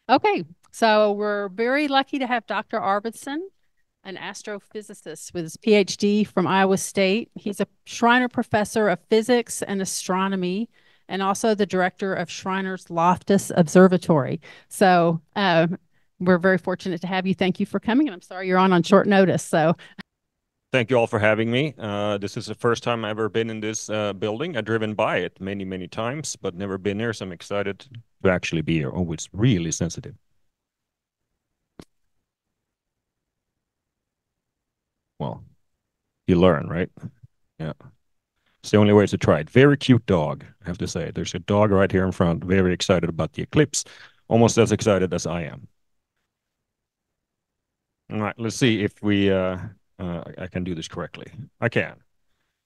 Okay, so we're very lucky to have Dr. Arvidsson, an astrophysicist with his PhD from Iowa State. He's a Schreiner Professor of Physics and Astronomy and also the director of Schreiner's Loftis Observatory. So we're very fortunate to have you. Thank you for coming, and I'm sorry you're on short notice. So Thank you all for having me. This is the first time I've ever been in this building. I've driven by it many, many times, but never been here, so I'm excited to actually be here. Oh, it's really sensitive. Well, you learn, right? Yeah. It's the only way to try it. Very cute dog, I have to say. There's a dog right here in front, very excited about the eclipse, almost as excited as I am. All right, let's see if I can do this correctly. I can.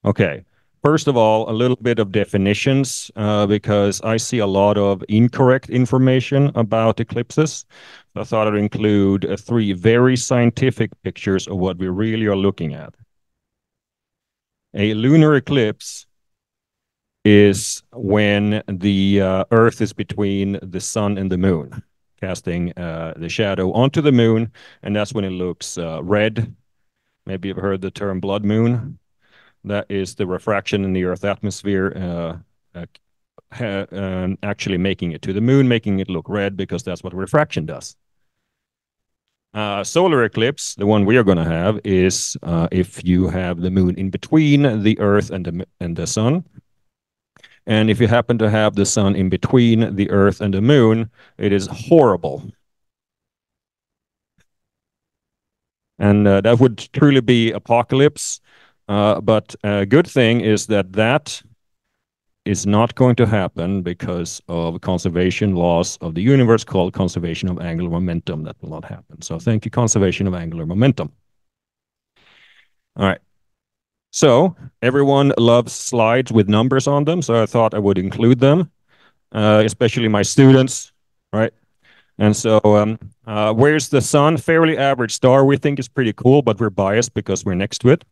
Okay. First of all, a little bit of definitions, because I see a lot of incorrect information about eclipses. I thought I'd include three very scientific pictures of what we really are looking at. A lunar eclipse is when the Earth is between the sun and the moon, casting the shadow onto the moon, and that's when it looks red. Maybe you've heard the term blood moon. That is the refraction in the Earth's atmosphere actually making it to the moon, making it look red because that's what refraction does. Solar eclipse, the one we are going to have, is if you have the moon in between the Earth and the sun. And if you happen to have the sun in between the Earth and the moon, it is horrible. And that would truly be apocalypse. But a good thing is that that is not going to happen because of conservation laws of the universe called conservation of angular momentum. That will not happen. So thank you, conservation of angular momentum. All right. So everyone loves slides with numbers on them. So I thought I would include them, especially my students, right? And so where's the sun? Fairly average star. We think is pretty cool, but we're biased because we're next to it.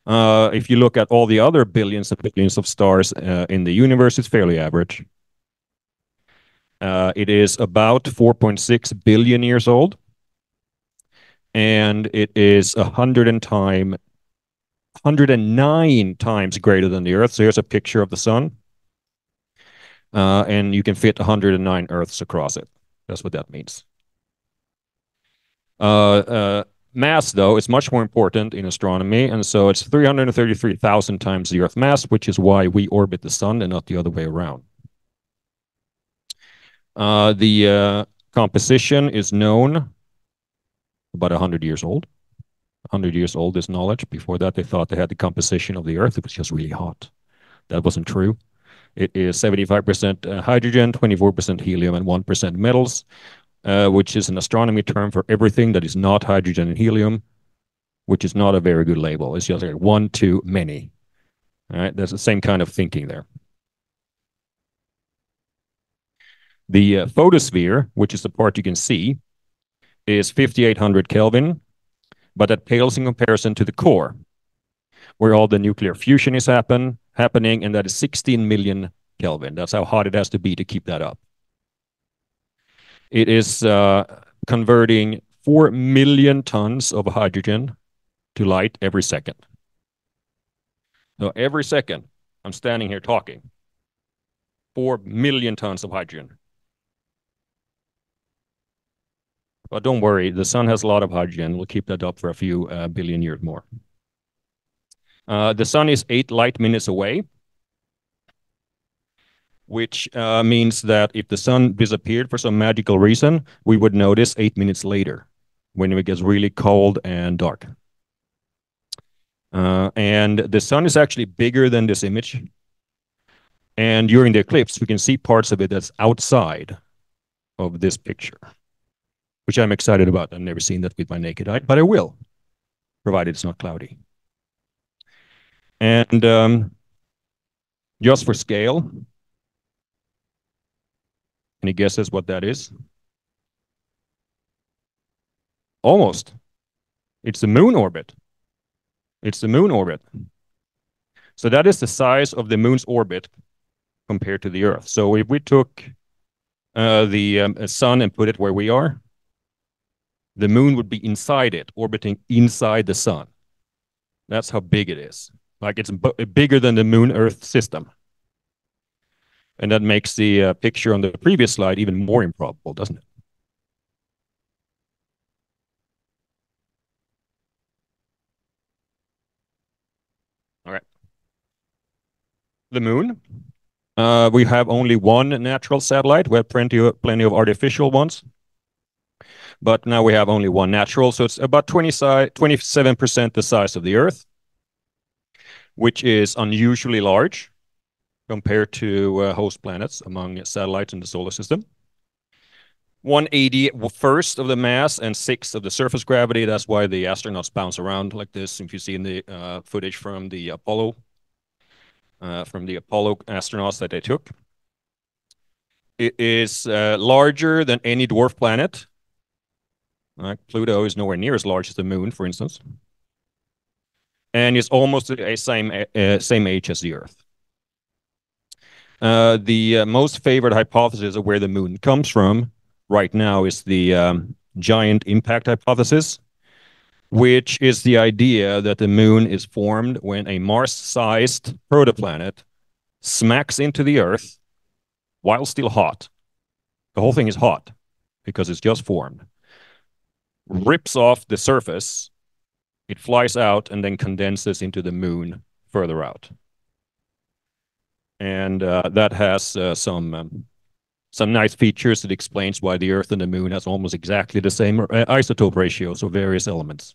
If you look at all the other billions and billions of stars in the universe, it's fairly average. It is about 4.6 billion years old, and it is 109 times greater than the Earth. So here's a picture of the sun, and you can fit 109 Earths across it. That's what that means. Mass, though, is much more important in astronomy, and so it's 333,000 times the Earth mass, which is why we orbit the sun and not the other way around. The composition is known about 100 years old. 100 years old is knowledge. Before that, they thought they had the composition of the Earth. It was just really hot. That wasn't true. It is 75% hydrogen, 24% helium, and 1% metals, which is an astronomy term for everything that is not hydrogen and helium, which is not a very good label. It's just like one too many. All right, there's the same kind of thinking there. The photosphere, which is the part you can see, is 5,800 Kelvin, but that pales in comparison to the core, where all the nuclear fusion is happening, and that is 16 million Kelvin. That's how hot it has to be to keep that up. It is converting 4 million tons of hydrogen to light every second. So every second, I'm standing here talking. 4 million tons of hydrogen. But don't worry, the sun has a lot of hydrogen. We'll keep that up for a few billion years more. The sun is 8 light minutes away, which means that if the sun disappeared for some magical reason, we would notice 8 minutes later when it gets really cold and dark. And the sun is actually bigger than this image. And during the eclipse, we can see parts of it that's outside of this picture, which I'm excited about. I've never seen that with my naked eye, but I will, provided it's not cloudy. And just for scale, any guesses what that is? Almost. It's the moon orbit. It's the moon orbit. So that is the size of the moon's orbit compared to the Earth. So if we took the sun and put it where we are, the moon would be inside it, orbiting inside the sun. That's how big it is. Like it's bigger than the moon-Earth system. And that makes the picture on the previous slide even more improbable, doesn't it? All right. The moon. We have only one natural satellite. We have plenty of artificial ones. But now we have only one natural, so it's about 27% the size of the Earth, which is unusually large compared to host planets among satellites in the solar system. 1/81st of the mass and 1/6 of the surface gravity. That's why the astronauts bounce around like this. If you see in the footage from the Apollo astronauts that they took. It is larger than any dwarf planet. Pluto is nowhere near as large as the moon, for instance. And it's almost the same age as the Earth. The most favored hypothesis of where the moon comes from right now is the giant impact hypothesis, which is the idea that the moon is formed when a Mars-sized protoplanet smacks into the Earth while still hot. The whole thing is hot because it's just formed. Rips off the surface, it flies out and then condenses into the moon further out. And that has some nice features. It explains why the Earth and the moon has almost exactly the same isotope ratios of various elements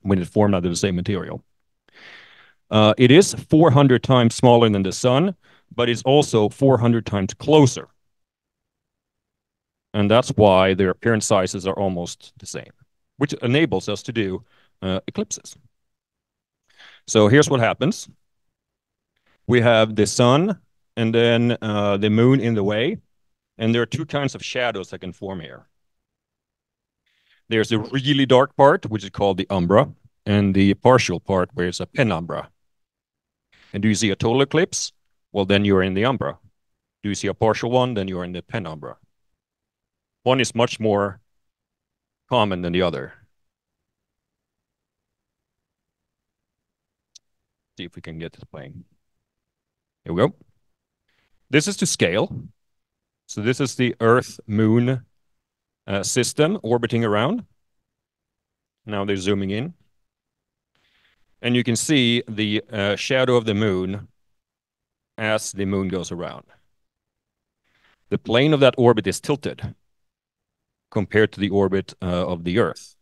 when it formed out of the same material. It is 400 times smaller than the sun, but it's also 400 times closer. And that's why their apparent sizes are almost the same, which enables us to do eclipses. So here's what happens. We have the sun and then the moon in the way. And there are two kinds of shadows that can form here. There's a really dark part, which is called the umbra, and the partial part where it's a penumbra. And do you see a total eclipse? Well, then you're in the umbra. Do you see a partial one? Then you're in the penumbra. One is much more common than the other. See if we can get this playing. Here we go. This is to scale. So this is the Earth-Moon system orbiting around. Now they're zooming in. And you can see the shadow of the moon as the moon goes around. The plane of that orbit is tilted compared to the orbit of the Earth.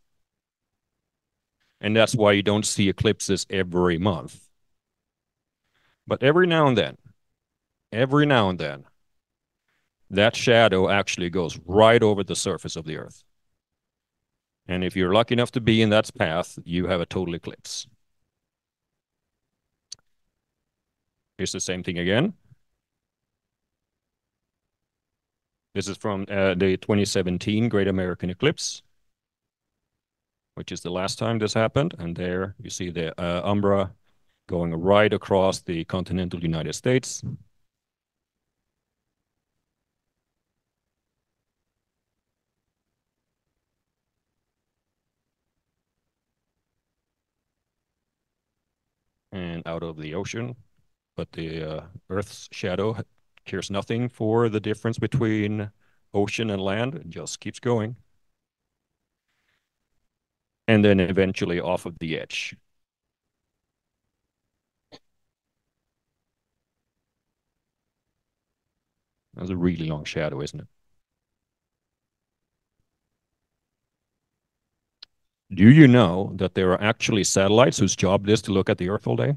And that's why you don't see eclipses every month. But every now and then, that shadow actually goes right over the surface of the Earth. And if you're lucky enough to be in that path, you have a total eclipse. Here's the same thing again. This is from the 2017 Great American Eclipse, which is the last time this happened. And there you see the umbra going right across the continental United States. And out of the ocean. But the Earth's shadow cares nothing for the difference between ocean and land. It just keeps going. And then eventually off of the edge. That's a really long shadow, isn't it? Do you know that there are actually satellites whose job it is to look at the Earth all day?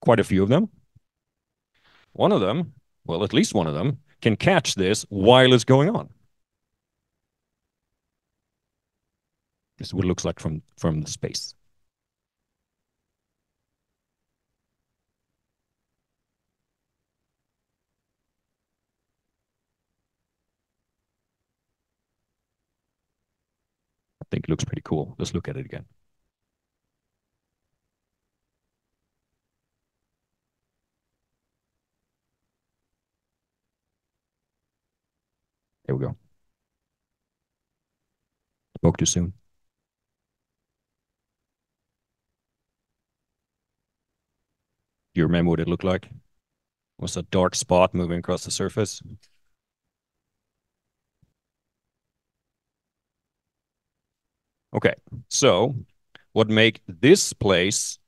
Quite a few of them. One of them, well, at least one of them, can catch this while it's going on. This is what it looks like from space. I think it looks pretty cool. Let's look at it again. Spoke too soon. Do you remember what it looked like? It was a dark spot moving across the surface. Okay, so what make this place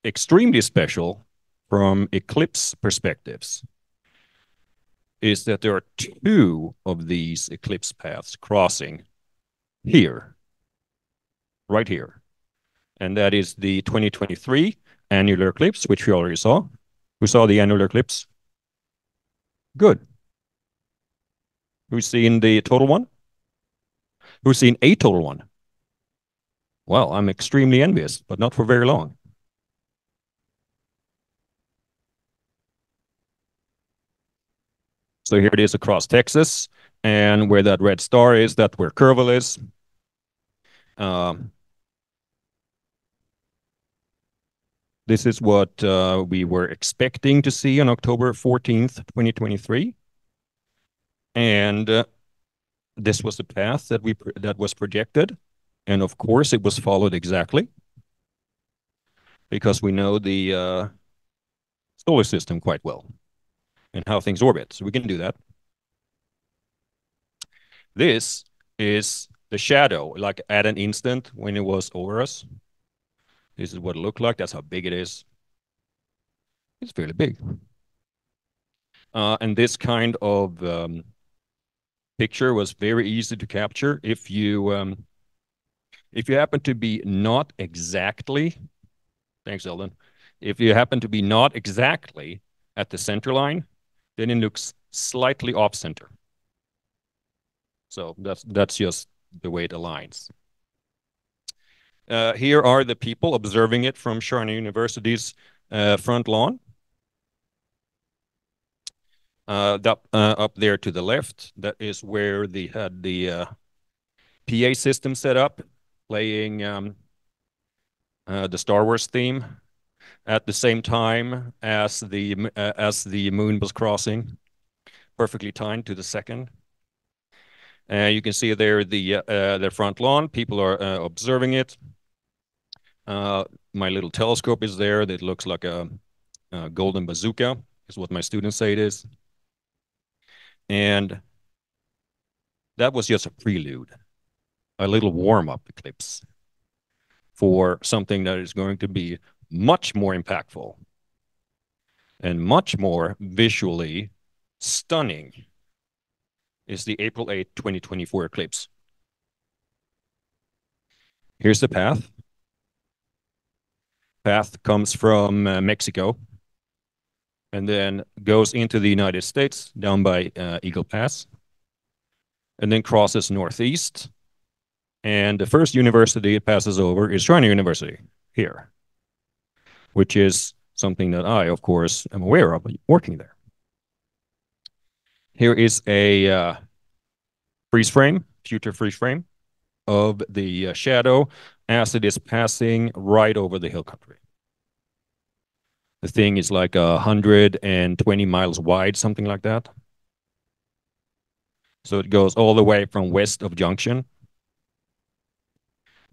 extremely special from eclipse perspectives is that there are two of these eclipse paths crossing here, right here. And that is the 2023 annular eclipse, which we already saw. Who saw the annular eclipse? Good. Who's seen the total one? Who's seen a total one? Well, I'm extremely envious, but not for very long. So here it is across Texas, and where that red star is, that's where Kerr is. This is what we were expecting to see on October 14th, 2023. And this was the path that was projected. And of course, it was followed exactly, because we know the solar system quite well and how things orbit. So we can do that. This is the shadow, like at an instant when it was over us. This is what it looked like. That's how big it is. It's fairly big. And this kind of picture was very easy to capture if you happen to be not exactly, thanks, Eldon. If you happen to be not exactly at the center line, then it looks slightly off center. So that's just the way it aligns. Here are the people observing it from Schreiner University's front lawn. Up there to the left, that is where they had the PA system set up, playing the Star Wars theme at the same time as the moon was crossing, perfectly timed to the second. You can see there the front lawn. People are observing it. My little telescope is there that looks like a golden bazooka, is what my students say it is. And that was just a prelude, a little warm-up eclipse for something that is going to be much more impactful and much more visually stunning, is the April 8, 2024 eclipse. Here's the path. Path comes from Mexico and then goes into the United States down by Eagle Pass, and then crosses northeast. And the first university it passes over is Schreiner University here, which is something that I, of course, am aware of working there. Here is a freeze frame, future freeze frame of the shadow as it is passing right over the hill country. The thing is like 120 miles wide, something like that. So it goes all the way from west of Junction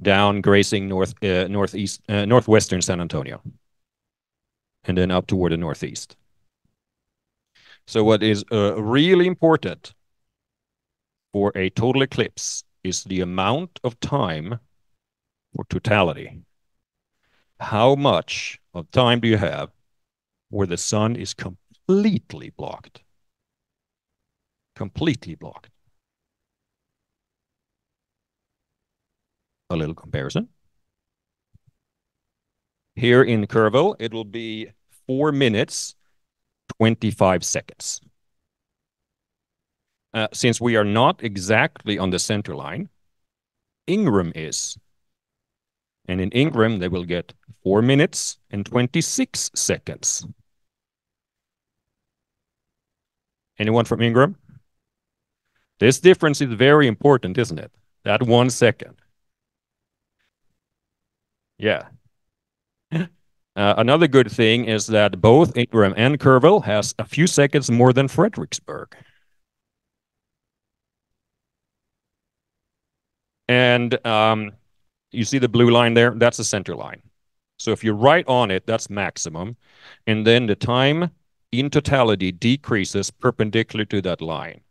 down, grazing northwestern San Antonio, and then up toward the northeast. So what is really important for a total eclipse is the amount of time for totality. How much of time do you have where the sun is completely blocked? Completely blocked. A little comparison. Here in Kerrville, it will be 4 minutes, 25 seconds. Since we are not exactly on the center line, Ingram is. And in Ingram, they will get 4 minutes and 26 seconds. Anyone from Ingram? This difference is very important, isn't it? That 1 second. Yeah. Another good thing is that both Ingram and Kerrville has a few seconds more than Fredericksburg. And you see the blue line there? That's the center line. So if you're right on it, that's maximum. And then the time in totality decreases perpendicular to that line.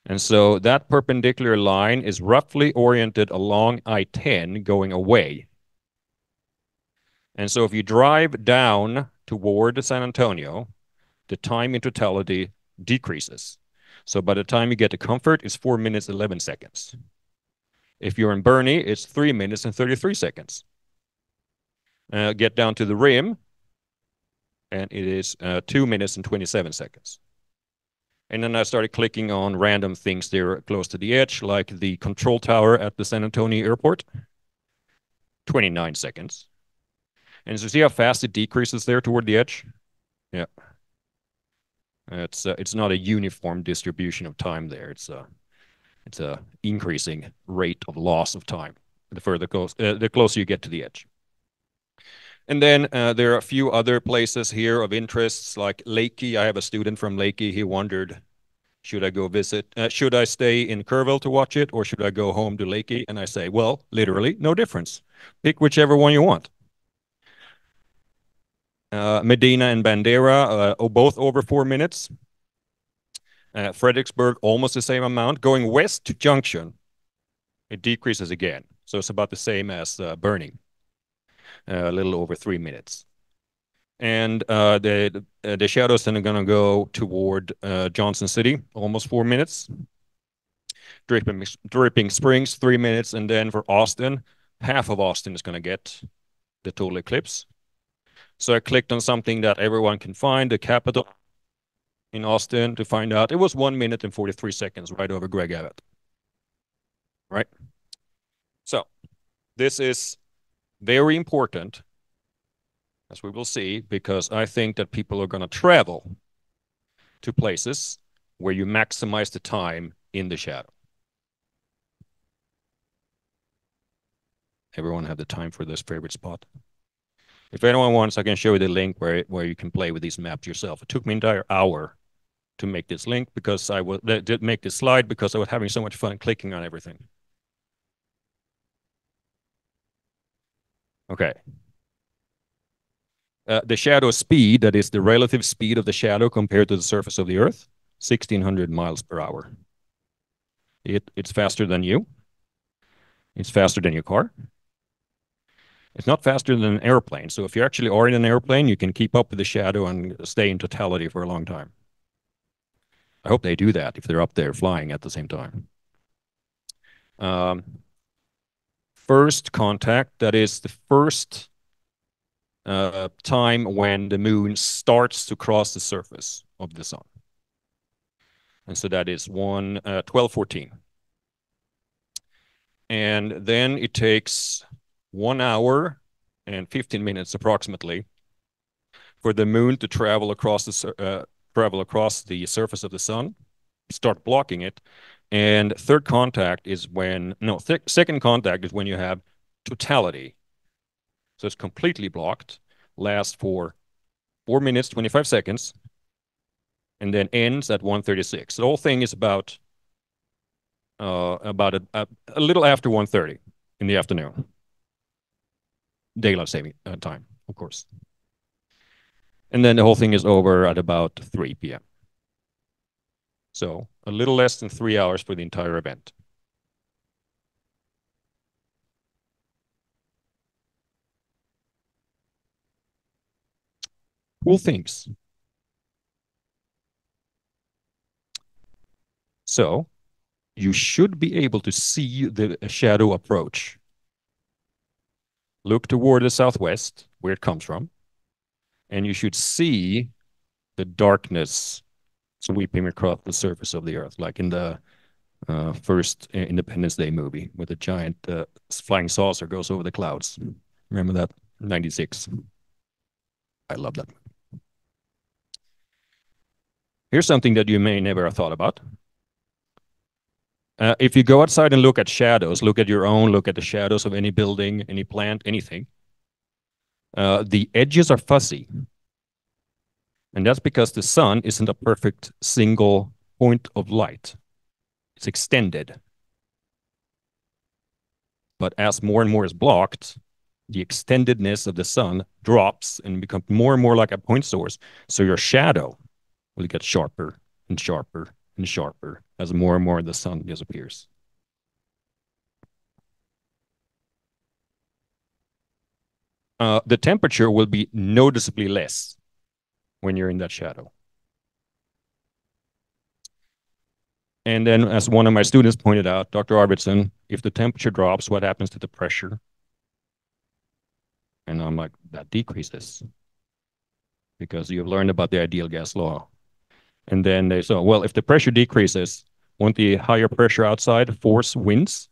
And so that perpendicular line is roughly oriented along I-10 going away. And so if you drive down toward San Antonio, the time in totality decreases. So by the time you get to Comfort, it's 4 minutes, 11 seconds. If you're in Bernie, it's 3 minutes and 33 seconds. Get down to the rim, and it is 2 minutes and 27 seconds. And then I started clicking on random things there close to the edge, like the control tower at the San Antonio airport, 29 seconds. And so see how fast it decreases there toward the edge? Yeah. It's not a uniform distribution of time there. It's a increasing rate of loss of time the further goes, the closer you get to the edge. And then there are a few other places here of interests, like Lakey. I have a student from Lakey. He wondered, should I go visit? Should I stay in Kerrville to watch it, or should I go home to Lakey? And I say, well, literally, no difference. Pick whichever one you want. Medina and Bandera, both over 4 minutes. Fredericksburg, almost the same amount. Going west to Junction, it decreases again. So it's about the same as Burning, a little over 3 minutes. And the shadows then are going to go toward Johnson City, almost 4 minutes. Dripping Springs, 3 minutes. And then for Austin, half of Austin is going to get the total eclipse. So I clicked on something that everyone can find, the Capitol in Austin, to find out it was 1 minute and 43 seconds right over Greg Abbott. Right? So this is very important, as we will see, because I think that people are going to travel to places where you maximize the time in the shadow. Everyone have the time for this favorite spot? If anyone wants, I can show you the link where you can play with these maps yourself. It took me an entire hour to make this link because did make this slide because I was having so much fun clicking on everything. Okay. The shadow speed, that is the relative speed of the shadow compared to the surface of the Earth, 1,600 miles per hour. It's faster than you. It's faster than your car. It's not faster than an airplane. So if you actually are in an airplane, you can keep up with the shadow and stay in totality for a long time. I hope they do that if they're up there flying at the same time. First contact, that is the first time when the moon starts to cross the surface of the sun. And so that is 12:14. And then it takes 1 hour and 15 minutes approximately for the moon to travel across the surface of the sun, start blocking it. And second contact is when you have totality. So it's completely blocked, lasts for 4 minutes, 25 seconds, and then ends at 1:36. The whole thing is about a little after 1:30 in the afternoon. Daylight saving time, of course. And then the whole thing is over at about 3 p.m. So a little less than 3 hours for the entire event. Cool things. So you should be able to see the shadow approach. Look toward the southwest, where it comes from, and you should see the darkness sweeping across the surface of the Earth, like in the first Independence Day movie, where the giant flying saucer goes over the clouds. Remember that? 96. I love that. Here's something that you may never have thought about. If you go outside and look at shadows, look at your own, look at the shadows of any building, any plant, anything, the edges are fuzzy. And that's because the sun isn't a perfect single point of light. It's extended. But as more and more is blocked, the extendedness of the sun drops and becomes more and more like a point source. So your shadow will get sharper and sharper and sharper as more and more the sun disappears. The temperature will be noticeably less when you're in that shadow. And then, as one of my students pointed out, Dr. Arvidsson, if the temperature drops, what happens to the pressure? And I'm like, that decreases because you've learned about the ideal gas law. And then they said, well, if the pressure decreases, won't the higher pressure outside force winds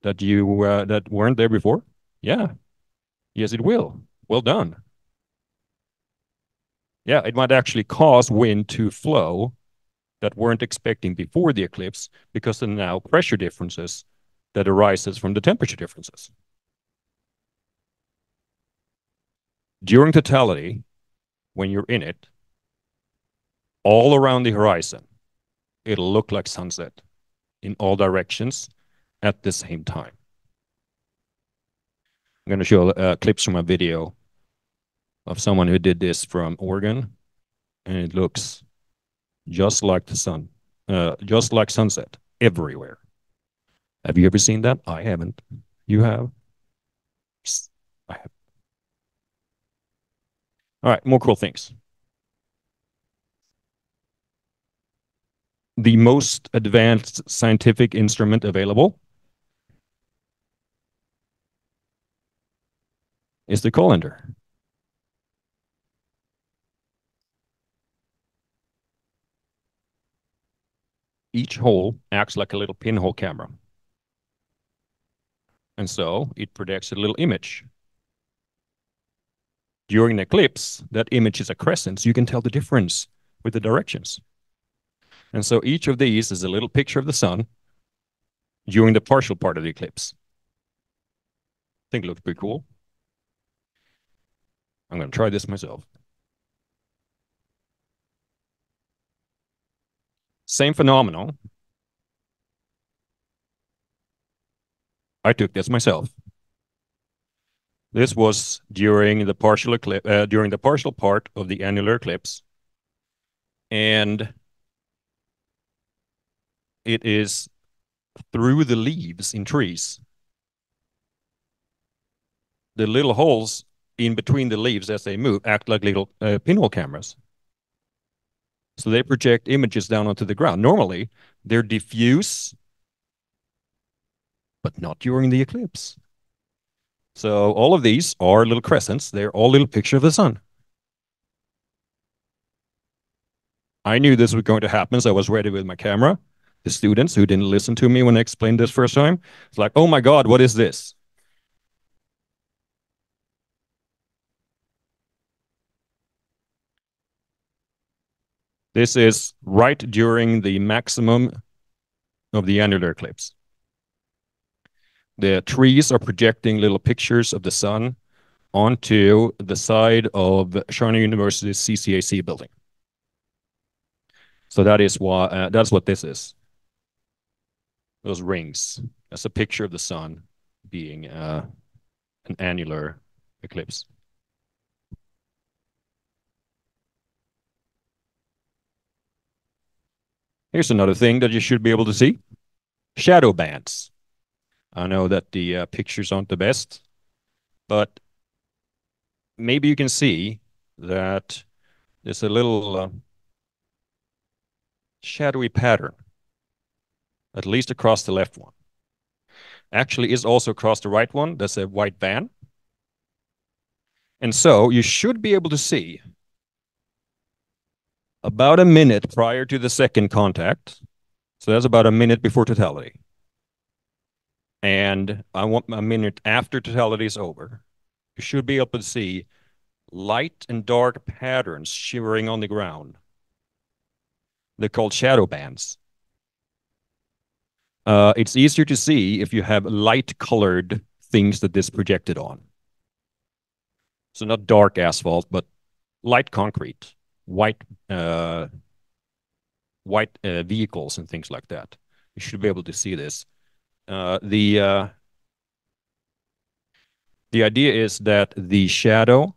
that weren't there before? Yeah. Yes, it will. Well done. Yeah, it might actually cause wind to flow that weren't expecting before the eclipse because of now pressure differences that arises from the temperature differences. During totality, when you're in it, all around the horizon, it'll look like sunset in all directions at the same time. I'm going to show clips from a video of someone who did this from Oregon, and it looks just like the sun, just like sunset everywhere. Have you ever seen that? I haven't. You have? I have. All right, more cool things. The most advanced scientific instrument available is the colander. Each hole acts like a little pinhole camera. And so it projects a little image. During an eclipse, that image is a crescent, so you can tell the difference with the directions. And so each of these is a little picture of the sun during the partial part of the eclipse. I think it looks pretty cool. I'm going to try this myself. Same phenomenon. I took this myself. This was during the partial eclipse, during the partial part of the annular eclipse, and it is through the leaves in trees. The little holes in between the leaves as they move act like little pinhole cameras. So they project images down onto the ground. Normally, they're diffuse, but not during the eclipse. So all of these are little crescents. They're all little picture of the sun. I knew this was going to happen, so I was ready with my camera. The students who didn't listen to me when I explained this first time, it's like, oh my God, what is this? This is right during the maximum of the annular eclipse. The trees are projecting little pictures of the sun onto the side of Schreiner University's CCAC building. So that is why that's what this is. Those rings. That's a picture of the sun being an annular eclipse. Here's another thing that you should be able to see. Shadow bands. I know that the pictures aren't the best, but maybe you can see that there's a little shadowy pattern, at least across the left one. Actually is also across the right one. That's a white band. And so you should be able to see about a minute prior to the second contact. So that's about a minute before totality. And I want a minute after totality is over. You should be able to see light and dark patterns shivering on the ground. They're called shadow bands. It's easier to see if you have light-colored things that this projected on. So not dark asphalt, but light concrete, white vehicles and things like that. You should be able to see this. The idea is that the shadow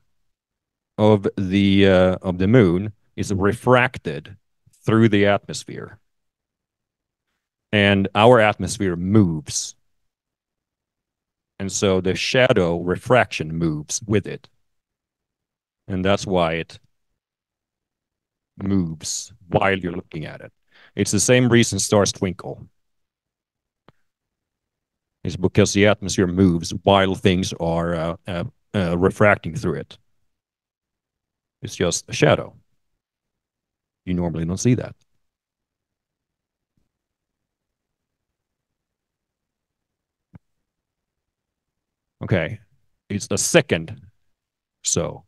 of the moon is refracted through the atmosphere, and our atmosphere moves, and so the shadow refraction moves with it, and that's why it moves while you're looking at it. It's the same reason stars twinkle. It's because the atmosphere moves while things are refracting through it. It's just a shadow. You normally don't see that. Okay, it's a second so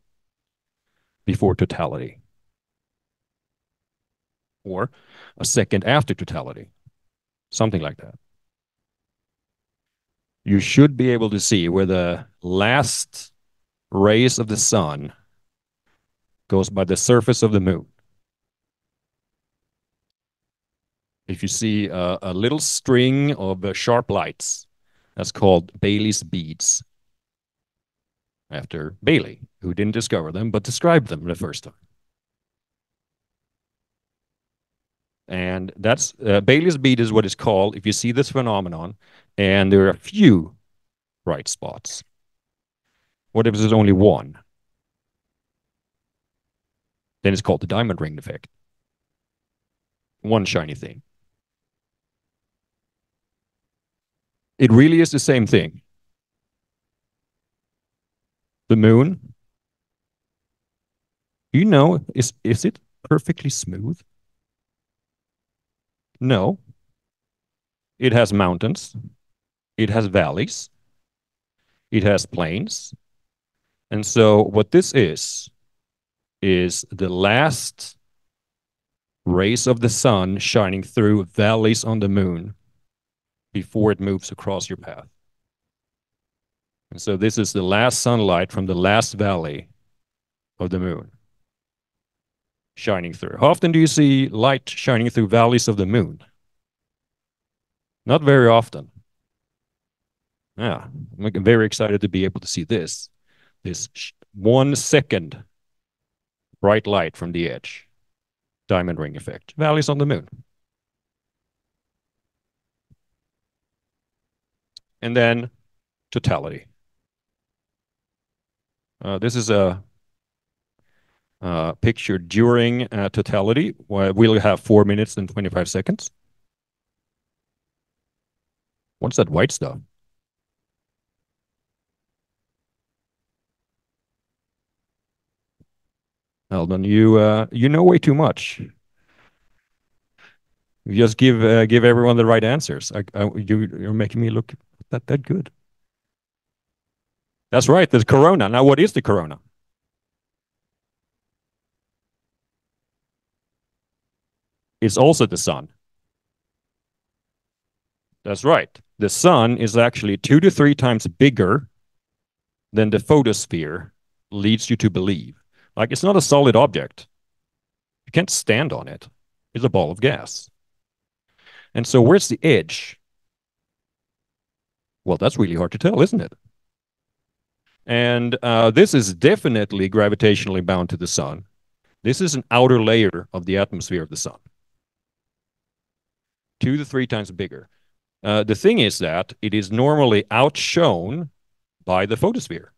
before totality, or a second after totality, something like that. You should be able to see where the last rays of the sun goes by the surface of the moon. If you see a little string of sharp lights, that's called Bailey's beads, after Bailey, who didn't discover them, but described them the first time. And that's Bailey's bead is what it's called if you see this phenomenon, and there are a few bright spots. What if there's only one? Then it's called the diamond ring effect. One shiny thing. It really is the same thing. The moon, you know, is it perfectly smooth? No. It has mountains. It has valleys. It has plains. And so what this is the last rays of the sun shining through valleys on the moon before it moves across your path. And so this is the last sunlight from the last valley of the moon shining through. How often do you see light shining through valleys of the moon? Not very often. Yeah, I'm very excited to be able to see this 1 second bright light from the edge. Diamond ring effect. Valleys on the moon. And then totality. This is a picture during totality. We'll have 4 minutes and 25 seconds. What's that white stuff? Eldon, you know way too much. You just give everyone the right answers. You're making me look that good. That's right. There's corona. Now, what is the corona? It's also the sun. That's right. The sun is actually 2 to 3 times bigger than the photosphere leads you to believe. Like, it's not a solid object. You can't stand on it. It's a ball of gas. And so where's the edge? Well, that's really hard to tell, isn't it? And this is definitely gravitationally bound to the sun. This is an outer layer of the atmosphere of the sun. 2 to 3 times bigger. The thing is that it is normally outshone by the photosphere.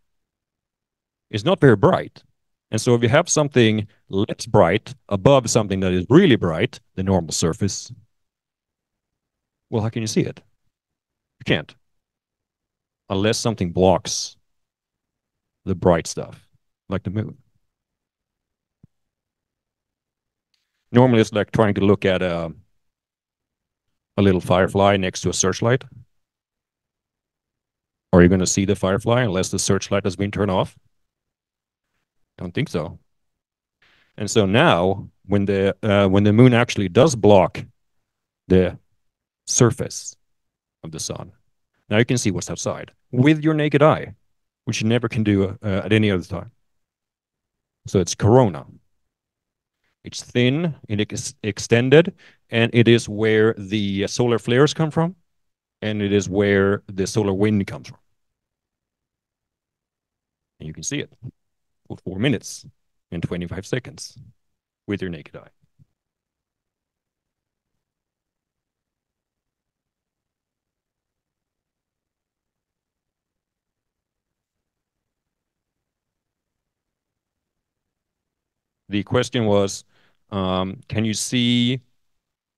It's not very bright. And so if you have something less bright above something that is really bright, the normal surface, well, how can you see it? You can't. Unless something blocks the bright stuff, like the moon. Normally it's like trying to look at a little firefly next to a searchlight. Are you going to see the firefly unless the searchlight has been turned off? Don't think so. And so now, when the moon actually does block the surface of the sun, now you can see what's outside with your naked eye, which you never can do at any other time. So it's corona. It's thin, it is extended, and it is where the solar flares come from. and it is where the solar wind comes from. And you can see it for 4 minutes and 25 seconds with your naked eye. The question was, can you see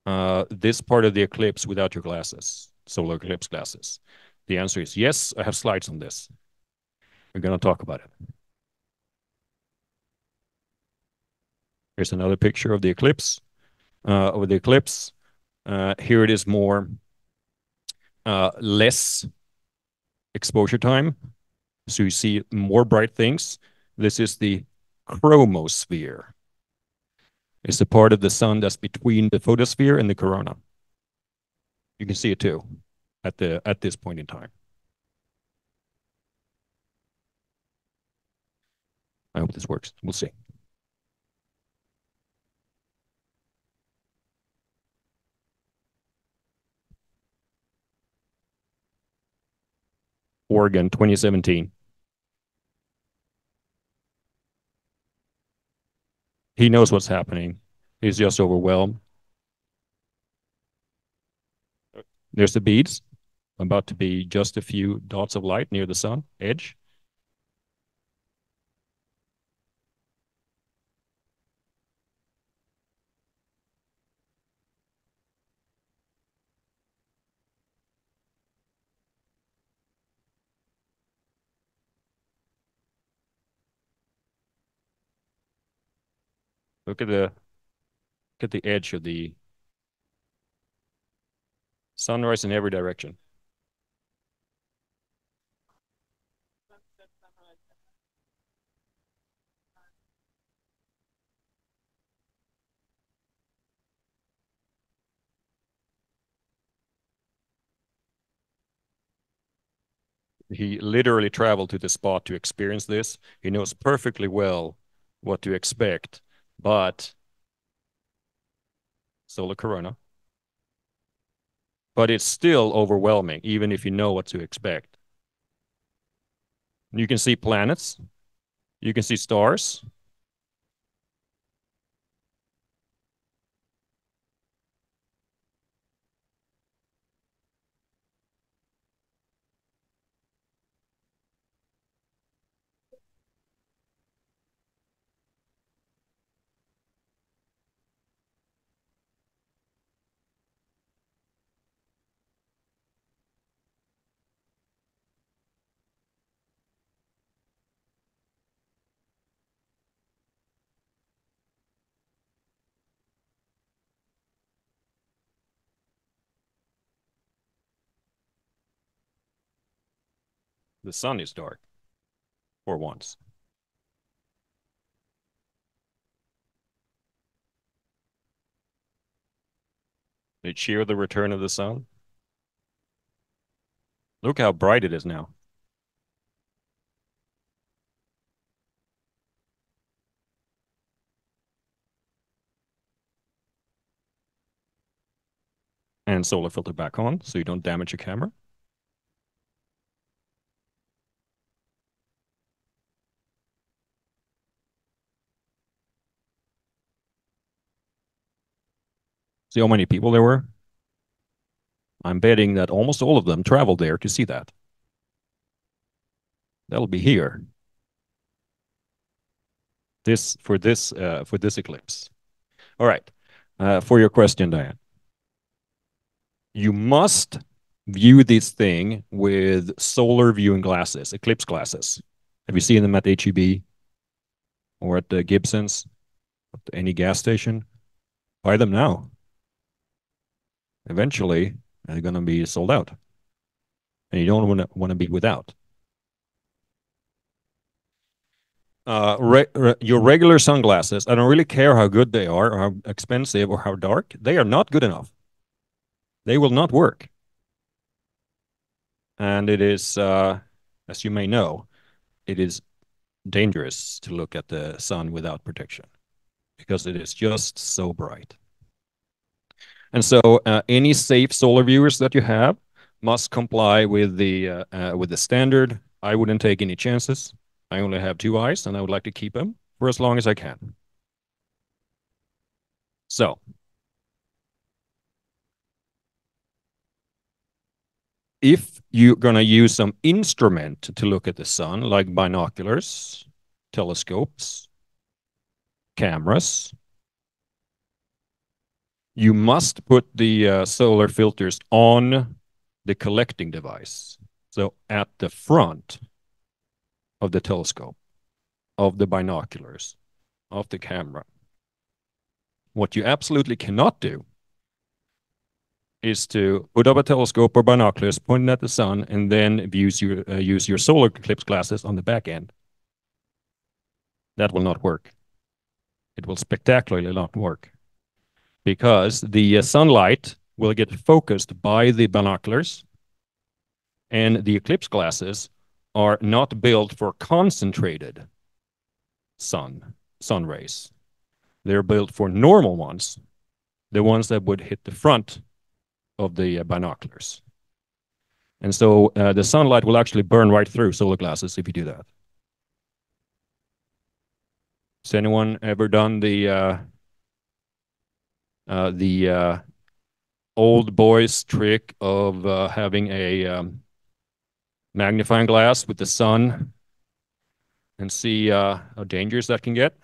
this part of the eclipse without your glasses, solar eclipse glasses? The answer is yes. I have slides on this. We're going to talk about it. Here's another picture of the eclipse. Here it is more less exposure time, so you see more bright things. This is the chromosphere. It's the part of the sun that's between the photosphere and the corona. You can see it too at this point in time. I hope this works. We'll see. Oregon, 2017. He knows what's happening. He's just overwhelmed. There's the beads, about to be just a few dots of light near the sun edge. Look at the edge of the sunrise in every direction. He literally traveled to the spot to experience this. He knows perfectly well what to expect, but solar corona. But it's still overwhelming, even if you know what to expect. You can see planets. You can see stars. The sun is dark for once. They cheer the return of the sun. Look how bright it is now. And solar filter back on so you don't damage your camera. See how many people there were? I'm betting that almost all of them traveled there to see that. That'll be here. For this eclipse. All right. For your question, Diane. You must view this thing with solar viewing glasses, eclipse glasses. Have you seen them at HEB or at the Gibson's, at any gas station? Buy them now. Eventually, they're going to be sold out. And you don't want to be without. Your regular sunglasses, I don't really care how good they are or how expensive or how dark, they are not good enough. They will not work. And it is, as you may know, it is dangerous to look at the sun without protection because it is just so bright. And so any safe solar viewers that you have, must comply with the standard. I wouldn't take any chances. I only have two eyes, and I would like to keep them for as long as I can. So, if you're going to use some instrument to look at the sun, like binoculars, telescopes, cameras, you must put the solar filters on the collecting device. So at the front of the telescope, of the binoculars, of the camera. What you absolutely cannot do is to put up a telescope or binoculars pointing at the sun and then use your solar eclipse glasses on the back end. That will not work. It will spectacularly not work because the sunlight will get focused by the binoculars, and the eclipse glasses are not built for concentrated sun rays. They're built for normal ones, the ones that would hit the front of the binoculars. And so the sunlight will actually burn right through solar glasses if you do that. Has anyone ever done the old boys trick of having a magnifying glass with the sun and see how dangerous that can get?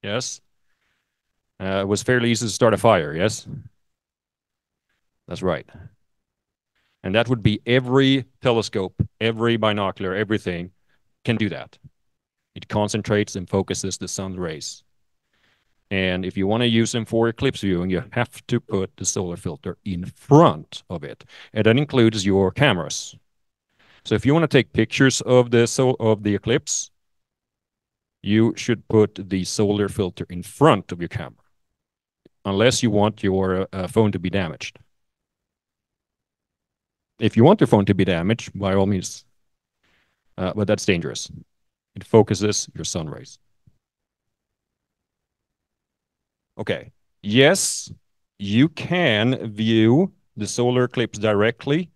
Yes. It was fairly easy to start a fire, yes? That's right. And that would be every telescope, every binocular, everything can do that. It concentrates and focuses the sun's rays. And if you want to use them for eclipse viewing, you have to put the solar filter in front of it. And that includes your cameras. So if you want to take pictures of the eclipse, you should put the solar filter in front of your camera, unless you want your phone to be damaged. If you want your phone to be damaged, by all means, but that's dangerous. It focuses your sun rays. Okay. Yes, you can view the solar eclipse directly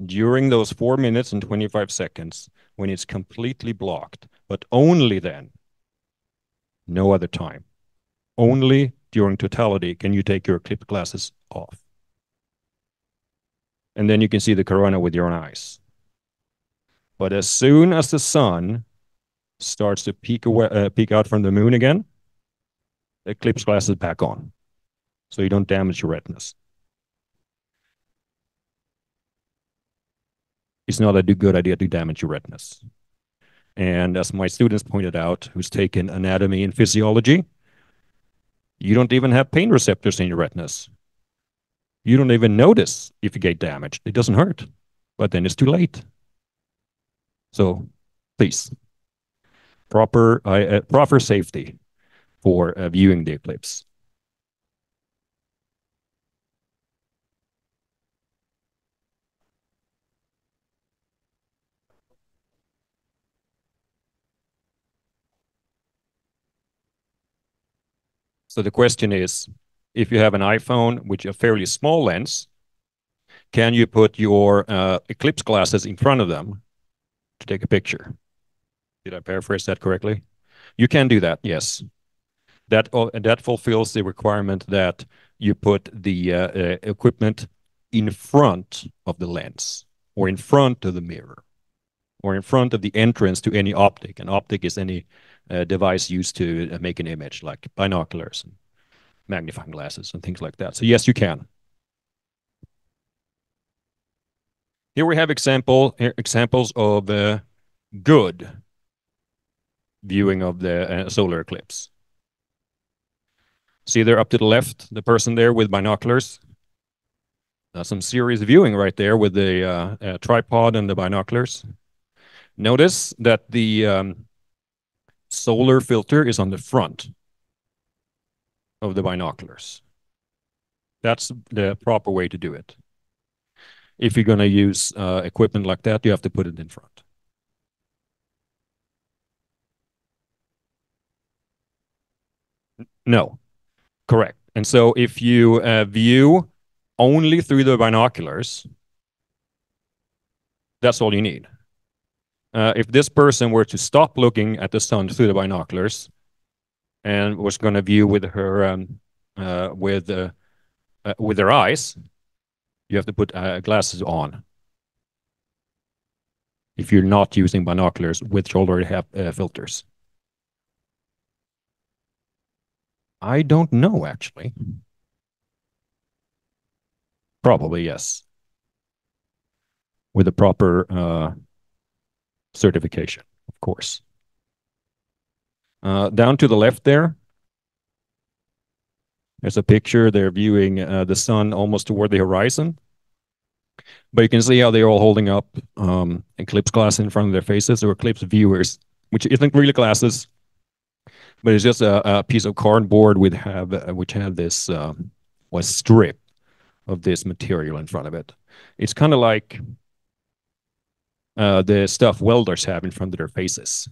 during those 4 minutes and 25 seconds when it's completely blocked, but only then. No other time. Only during totality can you take your eclipse glasses off. And then you can see the corona with your own eyes. But as soon as the sun starts to peek out from the moon again, the eclipse glass is back on, so you don't damage your retinas. It's not a good idea to damage your retinas. And as my students pointed out, who's taken anatomy and physiology, you don't even have pain receptors in your retinas. You don't even notice if you get damaged. It doesn't hurt, but then it's too late. So please, proper safety for viewing the eclipse. So the question is, if you have an iPhone with a fairly small lens, can you put your eclipse glasses in front of them to take a picture? Did I paraphrase that correctly? You can do that, yes. That fulfills the requirement that you put the equipment in front of the lens, or in front of the mirror, or in front of the entrance to any optic. An optic is any device used to make an image, like binoculars and magnifying glasses and things like that. So yes, you can. Here we have examples of good viewing of the solar eclipse. See there up to the left, the person there with binoculars. Some serious viewing right there with the tripod and the binoculars. Notice that the solar filter is on the front of the binoculars. That's the proper way to do it. If you're going to use equipment like that, you have to put it in front. No, correct. And so if you view only through the binoculars, That's all you need. If this person were to stop looking at the sun through the binoculars and was going to view with her with their eyes, you have to put glasses on. If you're not using binoculars, which already have filters. I don't know, actually. Probably, yes. With a proper certification, of course. Down to the left there's a picture. They're viewing the sun almost toward the horizon. But you can see how they're all holding up eclipse glass in front of their faces, or eclipse viewers, which isn't really glasses, but it's just a piece of cardboard which have this strip of this material in front of it. It's kind of like the stuff welders have in front of their faces.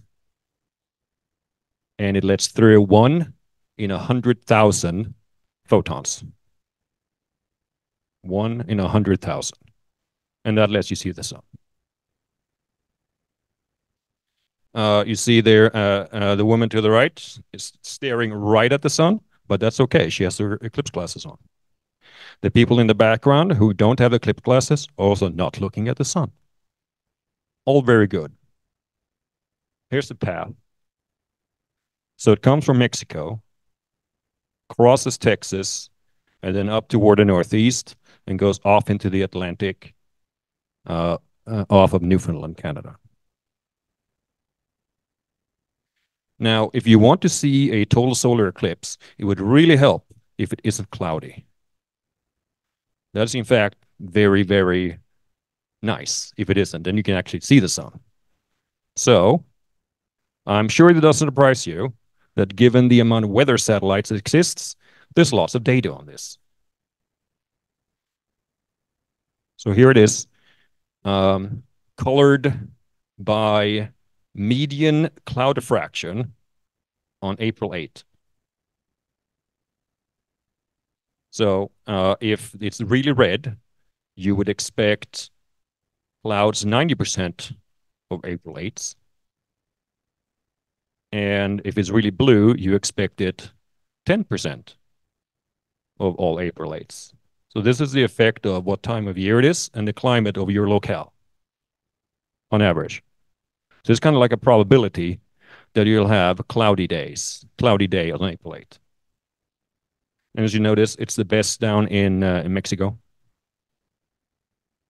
And it lets through 1 in 100,000 photons. 1 in 100,000. And that lets you see the sun. You see there, the woman to the right is staring right at the sun, but that's okay. She has her eclipse glasses on. The people in the background who don't have eclipse glasses also not looking at the sun. All very good. Here's the path. So it comes from Mexico, crosses Texas, and then up toward the northeast, and goes off into the Atlantic, off of Newfoundland, Canada. Now, if you want to see a total solar eclipse, it would really help if it isn't cloudy. That's, in fact, very, very nice. If it isn't, then you can actually see the sun. So, I'm sure it doesn't surprise you that given the amount of weather satellites that exists, there's lots of data on this. So here it is, colored by median cloud diffraction on April 8th. So if it's really red, you would expect clouds 90% of April 8th. And if it's really blue, you expect it 10% of all April 8ths. So this is the effect of what time of year it is and the climate of your locale on average. So it's kind of like a probability that you'll have cloudy day on April 8th. And as you notice, it's the best down in Mexico.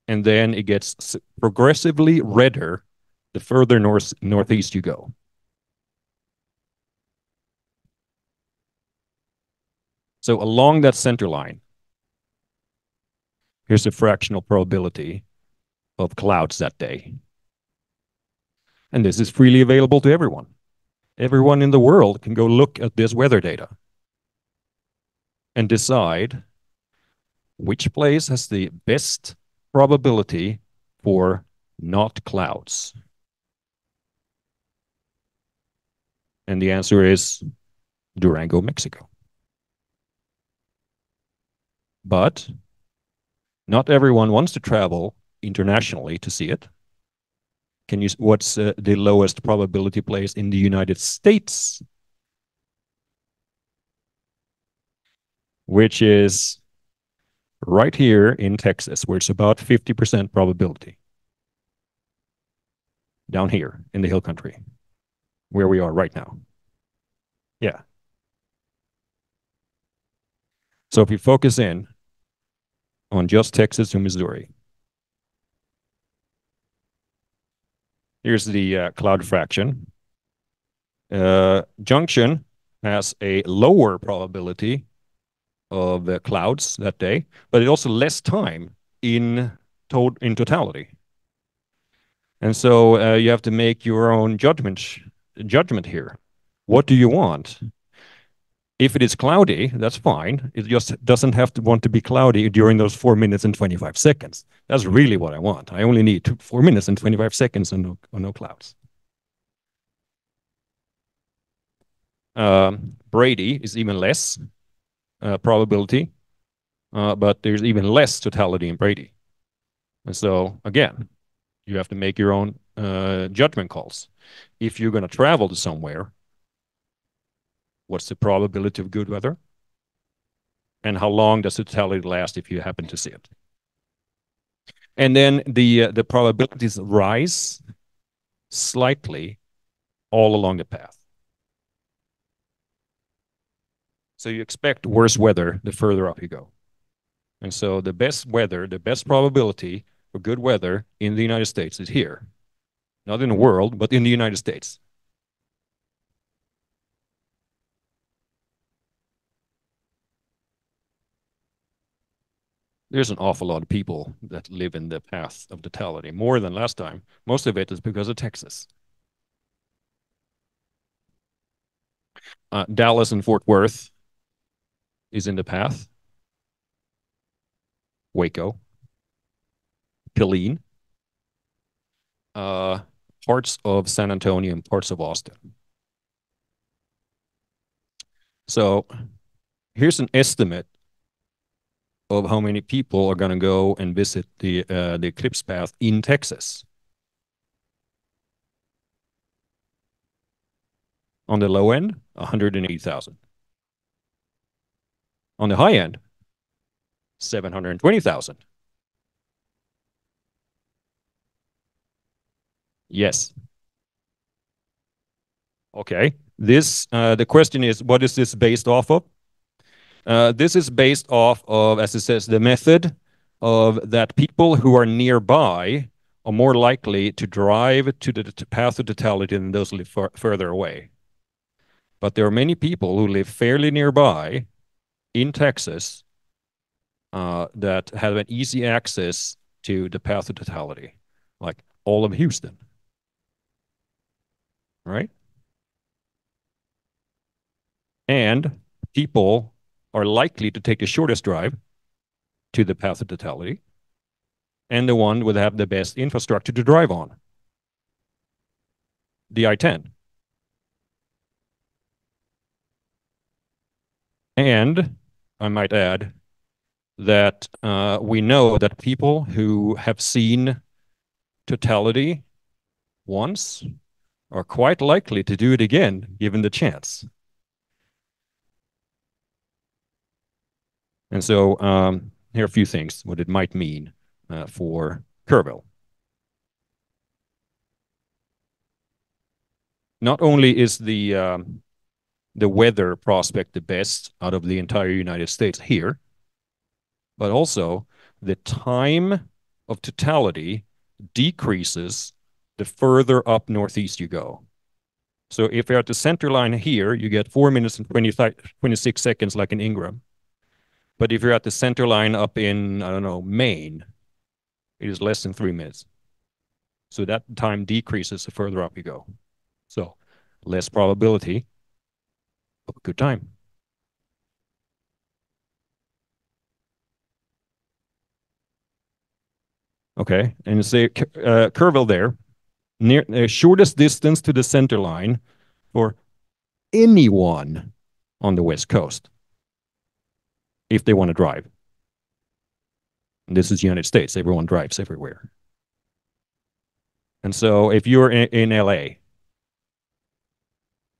And then it gets progressively redder the further northeast you go. So along that center line, here's the fractional probability of clouds that day. And this is freely available to everyone. Everyone in the world can go look at this weather data and decide which place has the best probability for not clouds. And the answer is Durango, Mexico. But not everyone wants to travel internationally to see it. What's the lowest probability place in the United States? Which is right here in Texas, where it's about 50% probability. Down here in the hill country, where we are right now. Yeah. So if you focus in on just Texas and Missouri, here's the cloud fraction. Junction has a lower probability of clouds that day, but it also less time in totality. And so you have to make your own judgment here. What do you want? If it is cloudy, that's fine. It just doesn't have to want to be cloudy during those 4 minutes and 25 seconds. That's really what I want. I only need 4 minutes and 25 seconds and no clouds. Brady is even less probability, but there's even less totality in Brady. And so, again, You have to make your own judgment calls. If you're going to travel to somewhere, what's the probability of good weather? And how long does the totality last if you happen to see it? And then the probabilities rise slightly all along the path. So you expect worse weather the further up you go. And so the best weather, the best probability for good weather in the United States is here. Not in the world, but in the United States. There's an awful lot of people that live in the path of totality, more than last time. Most of it is because of Texas. Dallas and Fort Worth is in the path. Waco, Killeen, parts of San Antonio and parts of Austin. So here's an estimate of how many people are going to go and visit the eclipse path in Texas. On the low end, 180,000. On the high end, 720,000. Yes. Okay. This the question is, what is this based off of? This is based off of, as it says, the method of that people who are nearby are more likely to drive to the path of totality than those who live further away. But there are many people who live fairly nearby in Texas that have an easy access to the path of totality, like all of Houston, right? And people are likely to take the shortest drive to the path of totality and the one would have the best infrastructure to drive on, the I-10. And I might add that we know that people who have seen totality once are quite likely to do it again, given the chance. And so here are a few things, what it might mean for Kerrville. Not only is the weather prospect the best out of the entire United States here, but also the time of totality decreases the further up northeast you go. So if you're at the center line here, you get 4 minutes and 26 seconds like in Ingram. But if you're at the center line up in, I don't know, Maine, it is less than 3 minutes. So that time decreases the further up you go. So less probability of a good time. Okay, and say Kerrville there, near the shortest distance to the center line for anyone on the West Coast if they want to drive. And this is the United States. Everyone drives everywhere. And so if you're in LA,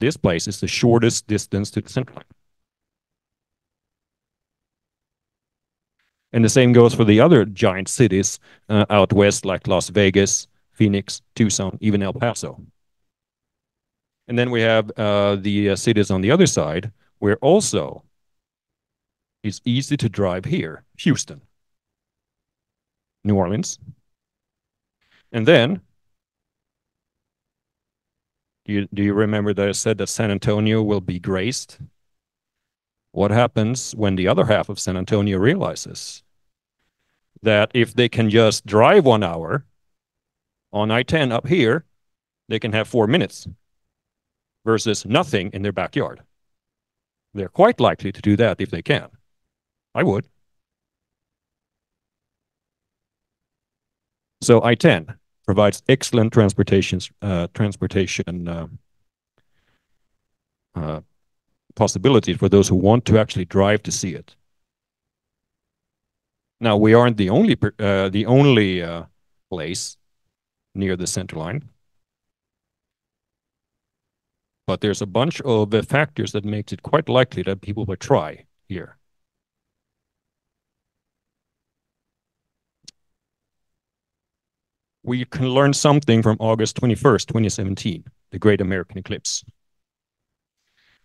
this place is the shortest distance to the center line. And the same goes for the other giant cities out west, like Las Vegas, Phoenix, Tucson, even El Paso. And then we have the cities on the other side, where also it's easy to drive here. Houston, New Orleans. And then, do you remember that I said that San Antonio will be graced? What happens when the other half of San Antonio realizes that if they can just drive 1 hour on I-10 up here, they can have 4 minutes versus nothing in their backyard? They're quite likely to do that if they can. I would. So I-10 provides excellent transportation possibilities for those who want to actually drive to see it. Now, we aren't the only place near the center line. But there's a bunch of factors that makes it quite likely that people will try here. We can learn something from August 21st, 2017, the Great American Eclipse.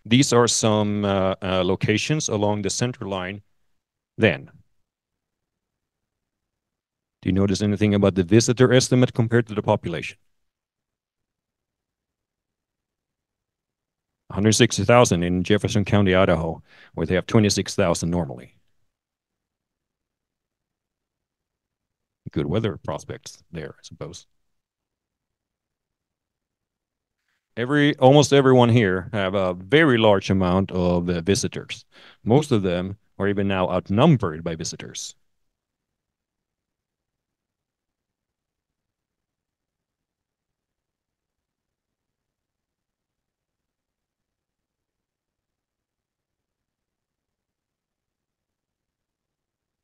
These are some locations along the center line then. Do you notice anything about the visitor estimate compared to the population? 160,000 in Jefferson County, Idaho, where they have 26,000 normally. Good weather prospects there, I suppose. Almost everyone here have a very large amount of visitors. Most of them are even now outnumbered by visitors.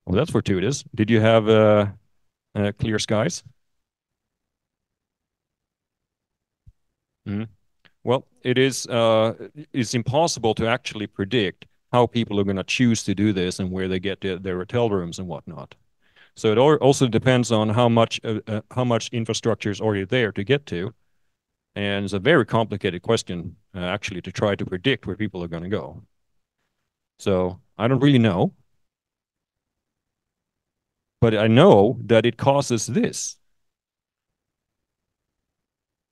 Well, that's fortuitous. Did you have clear skies? Mm. Well, it's impossible to actually predict how people are going to choose to do this and where they get their hotel rooms and whatnot. So it also depends on how much infrastructure is already there to get to, and it's a very complicated question actually to try to predict where people are going to go. So I don't really know, but I know that it causes this.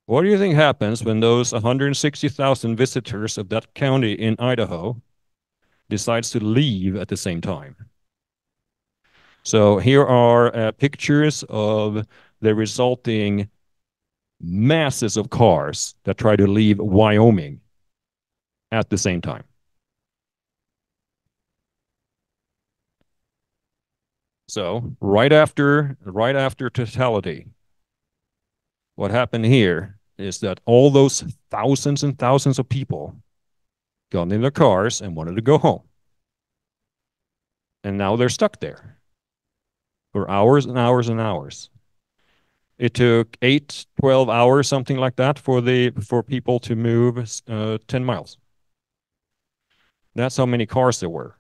What do you think happens when those 160,000 visitors of that county in Idaho decides to leave at the same time? So here are pictures of the resulting masses of cars that try to leave Wyoming at the same time. So right after totality, what happened here is that all those thousands and thousands of people got in their cars and wanted to go home. And now they're stuck there for hours and hours and hours. It took 8, 12 hours, something like that, for people to move 10 miles. That's how many cars there were.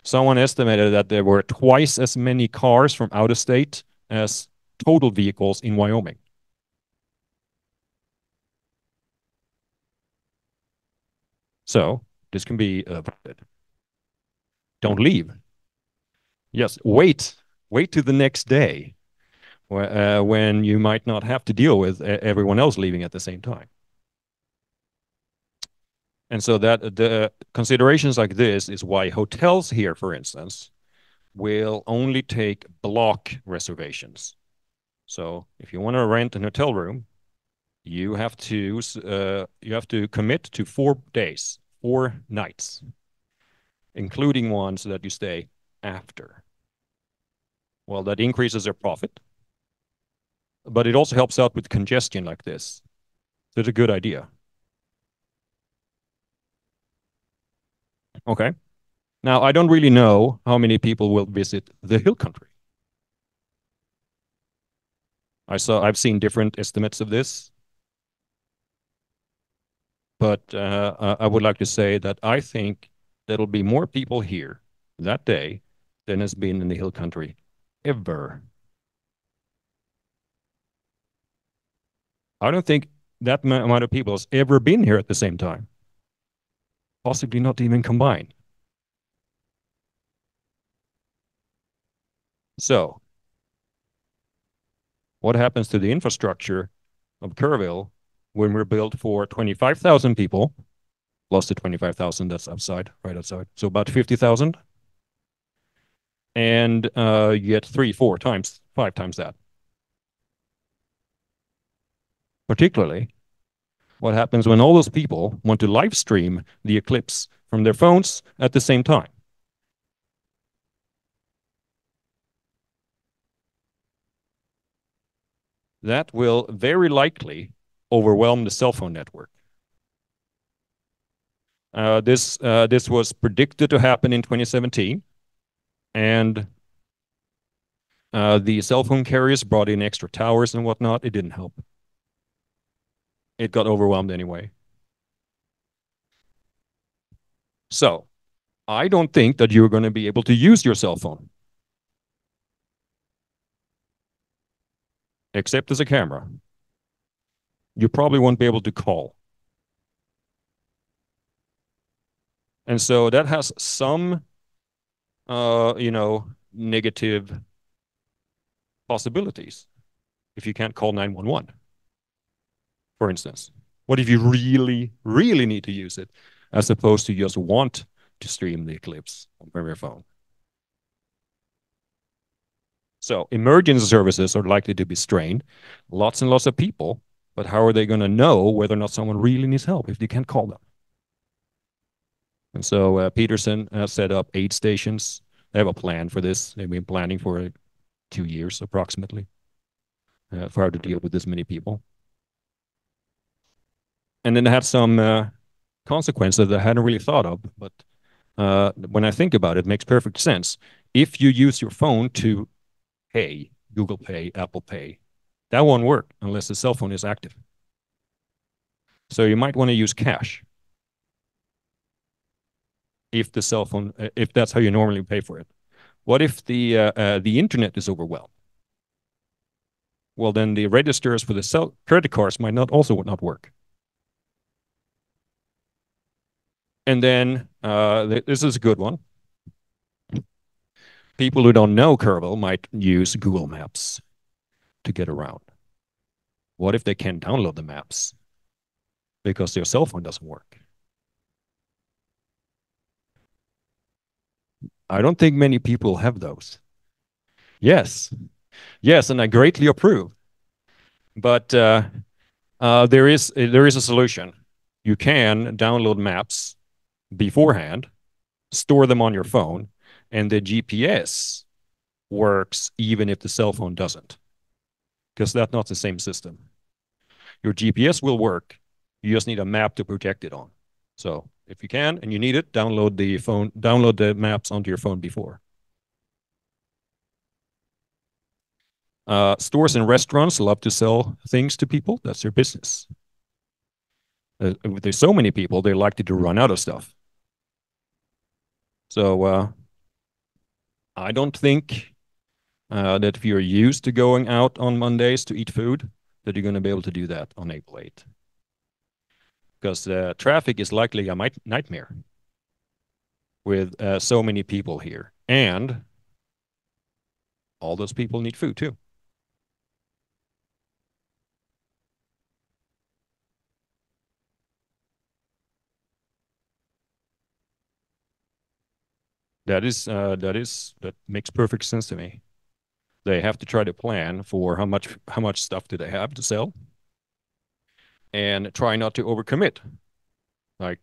Someone estimated that there were twice as many cars from out of state as total vehicles in Wyoming. So this can be avoided. Don't leave. Yes, wait to the next day when you might not have to deal with everyone else leaving at the same time. And so that the considerations like this is why hotels here, for instance, will only take block reservations. So if you want to rent an hotel room, you have to commit to 4 days, 4 nights, including ones that you stay after. Well, that increases their profit, but it also helps out with congestion like this. So it's a good idea. Okay. Now, I don't really know how many people will visit the hill country. I've seen different estimates of this, but I would like to say that I think there'll be more people here that day than has been in the hill country ever. I don't think that amount of people has ever been here at the same time. Possibly not even combined. So, what happens to the infrastructure of Kerrville when we're built for 25,000 people, plus the 25,000 that's outside, right outside? So about 50,000. And you get 3, 4 times, 5 times that. Particularly, what happens when all those people want to live stream the eclipse from their phones at the same time? That will very likely overwhelm the cell phone network. This was predicted to happen in 2017, and The cell phone carriers brought in extra towers and whatnot. It didn't help. It got overwhelmed anyway. So I don't think that you're going to be able to use your cell phone, except as a camera. You probably won't be able to call. And so that has some, negative possibilities if you can't call 911, for instance. What if you really, really need to use it as opposed to just want to stream the eclipse from your phone? So emergency services are likely to be strained. Lots and lots of people, but how are they going to know whether or not someone really needs help if they can't call them? And so Peterson set up aid stations. They have a plan for this. They've been planning for 2 years approximately for how to deal with this many people. And then they had some consequences that I hadn't really thought of, but when I think about it, it makes perfect sense. If you use your phone to pay, Google Pay, Apple Pay, that won't work unless the cell phone is active. So you might want to use cash if the cell phone, if that's how you normally pay for it. What if the internet is overwhelmed? Well, then the registers for the credit cards might not work. And then this is a good one. People who don't know Kerr might use Google Maps to get around. What if they can't download the maps because their cell phone doesn't work? I don't think many people have those. Yes, and I greatly approve. But there is a solution. You can download maps beforehand, store them on your phone, and the GPS works even if the cell phone doesn't, because that's not the same system. Your GPS will work. You just need a map to project it on. So if you can and you need it, download the maps onto your phone before. Stores and restaurants love to sell things to people. That's their business. There's so many people, they're likely to run out of stuff. So I don't think that if you're used to going out on Mondays to eat food, that you're going to be able to do that on April 8th. Because traffic is likely a nightmare with so many people here. And all those people need food too. That makes perfect sense to me. They have to try to plan for how much stuff do they have to sell, and try not to overcommit. Like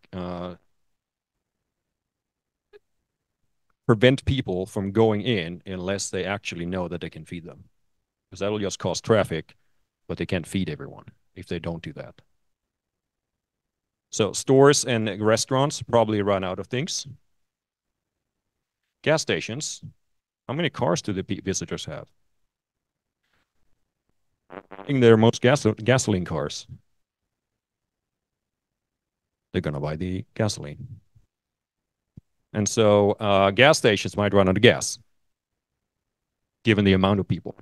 prevent people from going in unless they actually know that they can feed them, because that'll just cause traffic, but they can't feed everyone if they don't do that. So stores and restaurants probably run out of things. Gas stations, how many cars do the visitors have? I think they're most gasoline cars. They're going to buy the gasoline. And so gas stations might run out of gas, given the amount of people.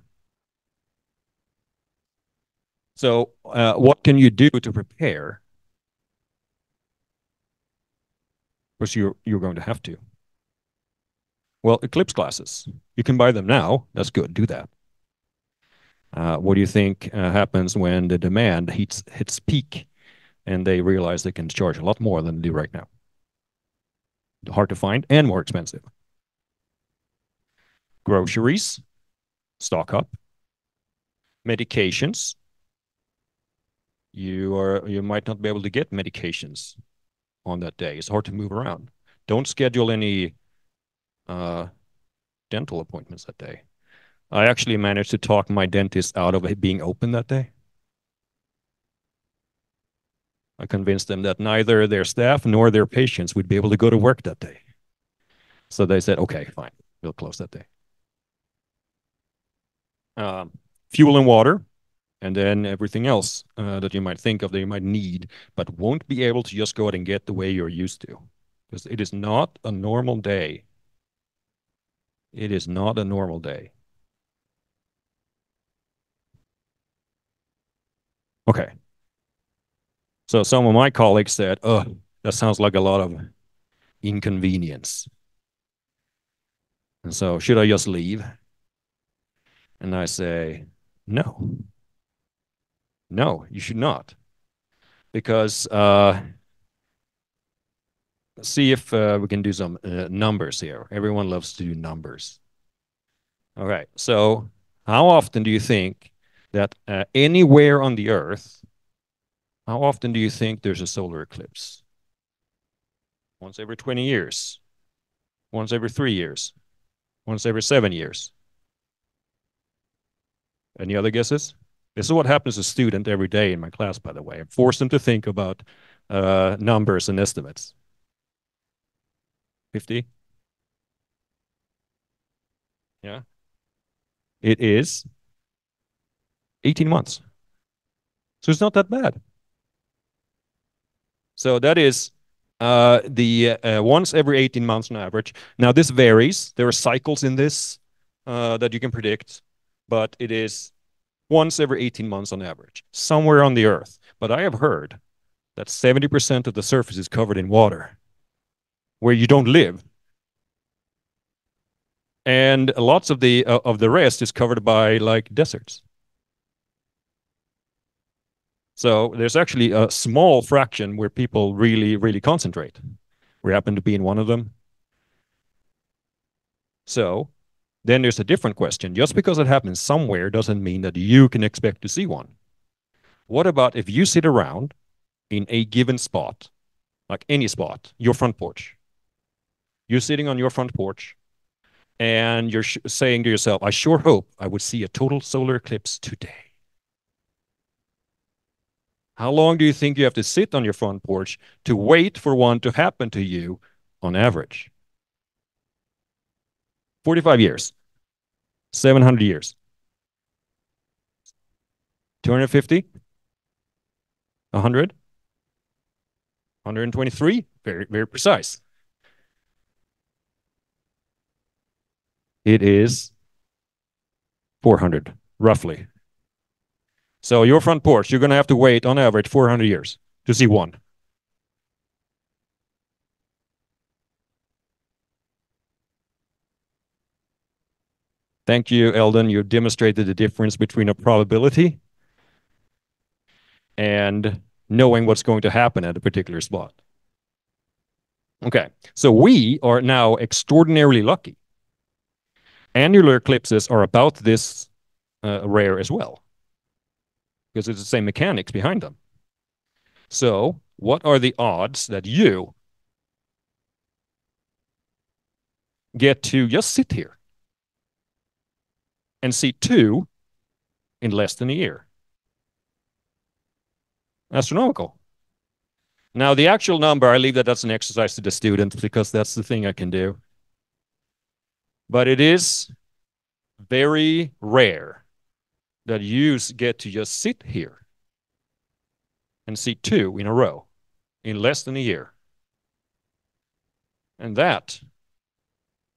So what can you do to prepare? Because you're going to have to. Well, eclipse glasses. You can buy them now. That's good. Do that. What do you think happens when the demand hits peak and they realize they can charge a lot more than they do right now? Hard to find and more expensive. Groceries, stock up. Medications. You might not be able to get medications on that day. It's hard to move around. Don't schedule any dental appointments that day. I actually managed to talk my dentist out of it being open that day. I convinced them that neither their staff nor their patients would be able to go to work that day. So they said, okay, fine, we'll close that day. um, fuel and water, and then everything else that you might think of that you might need, but won't be able to just go out and get the way you're used to. Because it is not a normal day. It is not a normal day. Okay. So some of my colleagues said, oh, that sounds like a lot of inconvenience. And so should I just leave? And I say, no, no, you should not. Because see if we can do some numbers here. Everyone loves to do numbers. All right. So how often do you think that anywhere on the Earth, how often do you think there's a solar eclipse? Once every 20 years, once every 3 years, once every 7 years. Any other guesses? This is what happens to a student every day in my class, by the way. I force them to think about numbers and estimates. 50? Yeah. It is 18 months. So it's not that bad. So that is the once every 18 months on average. Now this varies. There are cycles in this that you can predict, but it is once every 18 months on average, somewhere on the Earth. But I have heard that 70% of the surface is covered in water where you don't live. And lots of the rest is covered by like deserts. So there's actually a small fraction where people really, really concentrate. We happen to be in one of them. So then there's a different question. Just because it happens somewhere doesn't mean that you can expect to see one. What about if you sit around in a given spot, like any spot, your front porch? You're sitting on your front porch and you're saying to yourself, I sure hope I would see a total solar eclipse today. How long do you think you have to sit on your front porch to wait for one to happen to you on average? 45 years, 700 years, 250, 100, 123, very, very precise. It is 400, roughly. So your front porch, you're going to have to wait on average 400 years to see one. Thank you, Eldon. You demonstrated the difference between a probability and knowing what's going to happen at a particular spot. Okay, so we are now extraordinarily lucky. Annular eclipses are about this rare as well, because it's the same mechanics behind them. So what are the odds that you get to just sit here and see two in less than a year? Astronomical. Now, the actual number, I leave that as an exercise to the students because that's the thing I can do. But it is very rare that you get to just sit here and see two in a row in less than a year. And that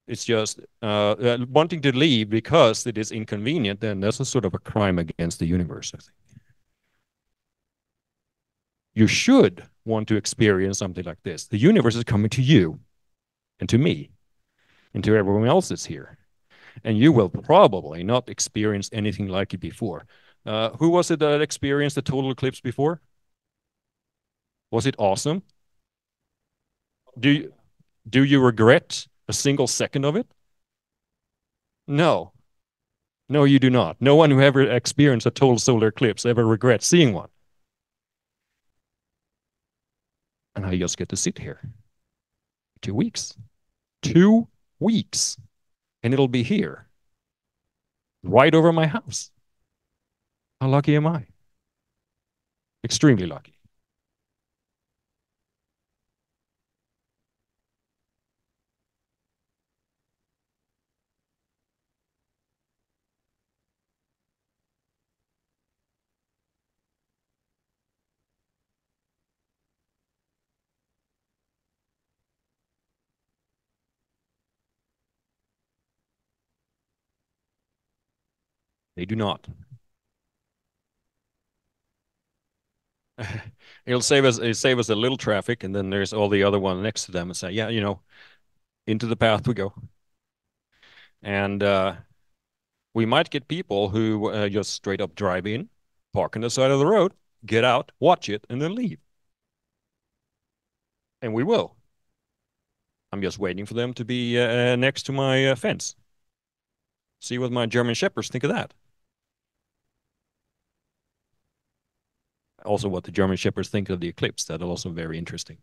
is just wanting to leave because it is inconvenient, then that's a sort of a crime against the universe, I think. You should want to experience something like this. The universe is coming to you and to me and to everyone else that's here. And you will probably not experience anything like it before. Who was it that experienced the total eclipse before? Was it awesome? Do you, do you regret a single second of it? No. No, you do not. No one who ever experienced a total solar eclipse ever regrets seeing one. And I just get to sit here 2 weeks. 2 weeks. And it'll be here, right over my house. How lucky am I? Extremely lucky. They do not. It'll save us a little traffic, and then there's all the other one next to them and say, yeah, into the path we go. And we might get people who just straight up drive in, park on the side of the road, get out, watch it, and then leave. And we will. I'm just waiting for them to be next to my fence. See what my German Shepherds think of that. Also, what the German Shepherds think of the eclipse. That's also very interesting.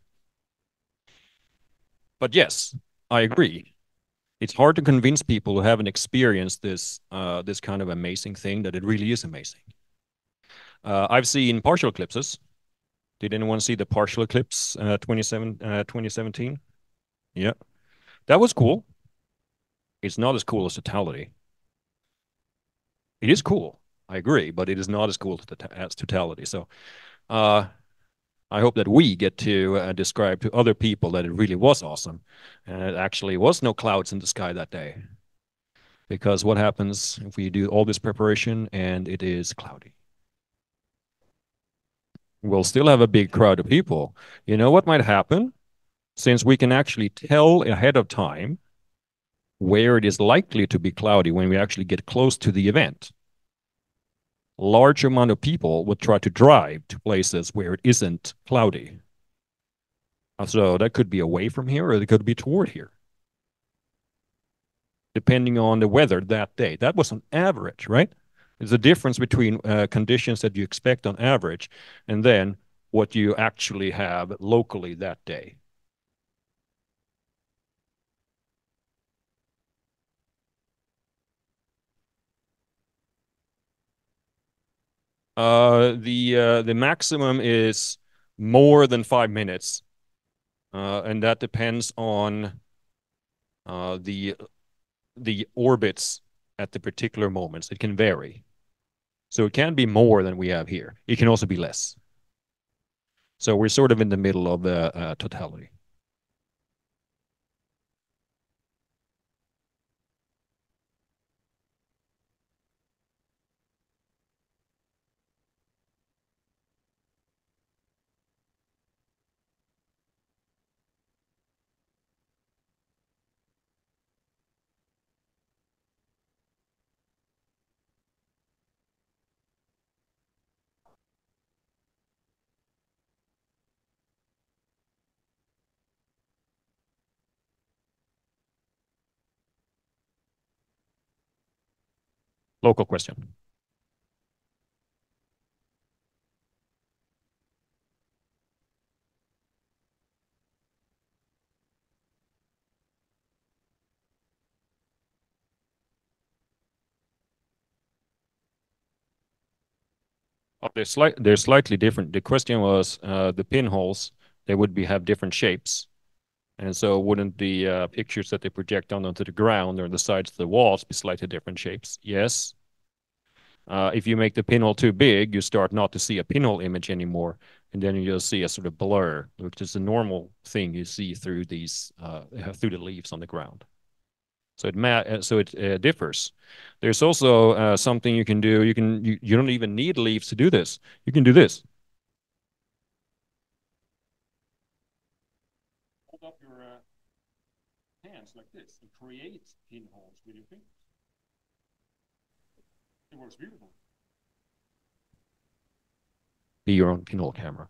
But yes, I agree. It's hard to convince people who haven't experienced this kind of amazing thing that it really is amazing. I've seen partial eclipses. Did anyone see the partial eclipse 2017? Yeah, that was cool. It's not as cool as totality. It is cool, I agree, but it is not as cool as totality. So I hope that we get to describe to other people that it really was awesome, and it actually was no clouds in the sky that day. Because what happens if we do all this preparation and it is cloudy? We'll still have a big crowd of people. You know what might happen? Since we can actually tell ahead of time where it is likely to be cloudy when we actually get close to the event, large amount of people would try to drive to places where it isn't cloudy. So that could be away from here, or it could be toward here, depending on the weather that day. That was on average, right? There's a difference between conditions that you expect on average and then what you actually have locally that day. The maximum is more than 5 minutes, and that depends on the orbits at the particular moments. It can vary, so it can be more than we have here. It can also be less. So we're sort of in the middle of the totality. Local question. Oh, they're slightly different. The question was the pinholes. They would have different shapes, and so wouldn't the pictures that they project onto the ground or the sides of the walls be slightly different shapes? Yes. If you make the pinhole too big, you start not to see a pinhole image anymore, and then you just see a sort of blur, which is a normal thing you see through through the leaves on the ground. So it differs. There's also something you can do. You don't even need leaves to do this. You can do this. Hold up your hands like this and create pinholes with your fingers. It works beautiful. Be your own pinhole camera.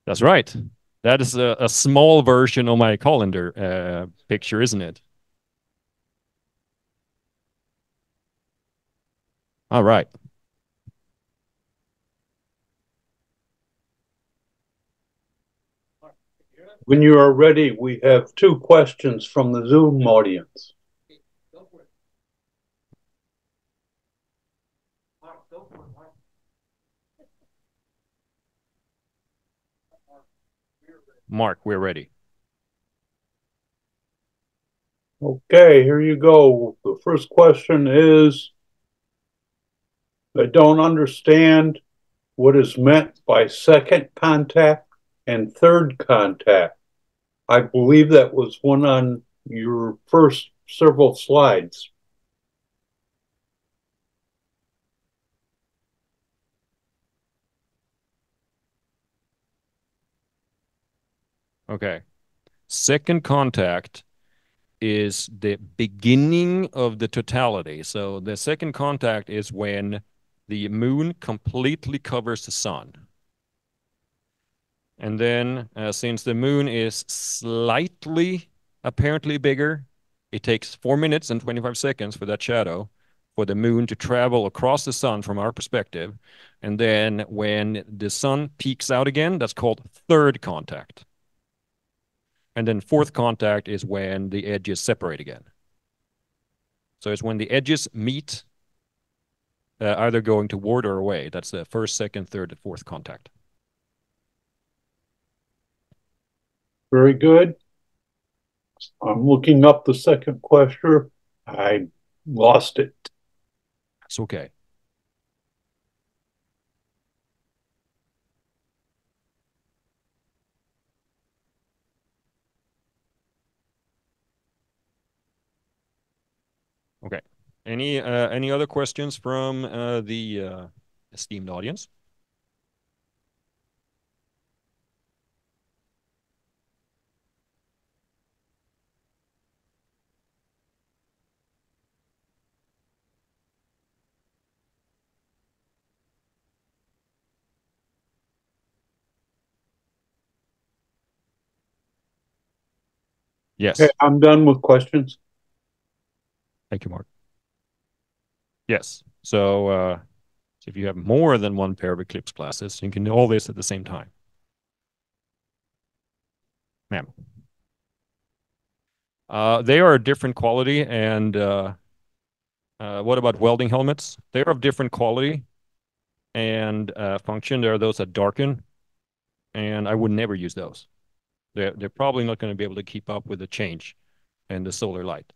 That's right. That is a small version of my colander picture, isn't it? All right. When you are ready, we have 2 questions from the Zoom audience. Mark, we're ready. Okay, here you go. The first question is, I don't understand what is meant by second contact and third contact. I believe that was one on your first several slides. Okay. Second contact is the beginning of the totality. So the second contact is when the moon completely covers the sun. And then since the moon is slightly apparently bigger, it takes 4 minutes and 25 seconds for that shadow for the moon to travel across the sun from our perspective. And then when the sun peaks out again, that's called third contact. And then fourth contact is when the edges separate again. So it's when the edges meet, either going toward or away. That's the first, second, third, and fourth contact. Very good. I'm looking up the second question. I lost it. That's okay. Okay. Any other questions from the esteemed audience? Yes. Okay, I'm done with questions. Thank you, Mark. Yes. So if you have more than one pair of eclipse glasses, you can do all this at the same time. Ma'am. They are a different quality, and what about welding helmets? They're of different quality and function. There are those that darken, and I would never use those. They're probably not going to be able to keep up with the change in the solar light.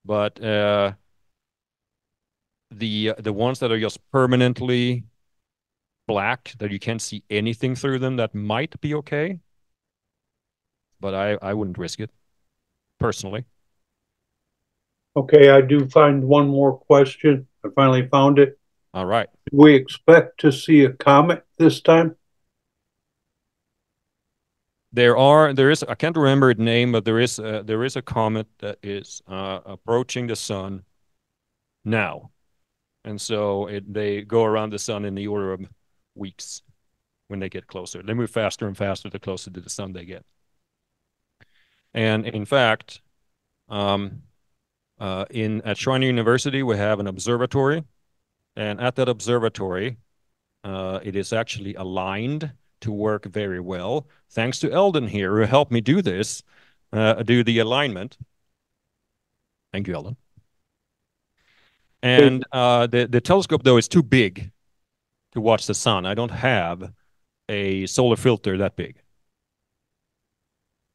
But the ones that are just permanently black, that you can't see anything through them, that might be okay. But I wouldn't risk it, personally. Okay, I do find one more question. I finally found it. All right. Do we expect to see a comet this time? There is, I can't remember its name, but there is a comet that is approaching the sun now. And so they go around the sun in the order of weeks when they get closer. They move faster and faster the closer to the sun they get. And in fact, at Schreiner University, we have an observatory. And at that observatory, it is actually aligned to work very well. Thanks to Eldon here, who helped me do this, do the alignment. Thank you, Eldon. And the telescope, though, is too big to watch the sun. I don't have a solar filter that big.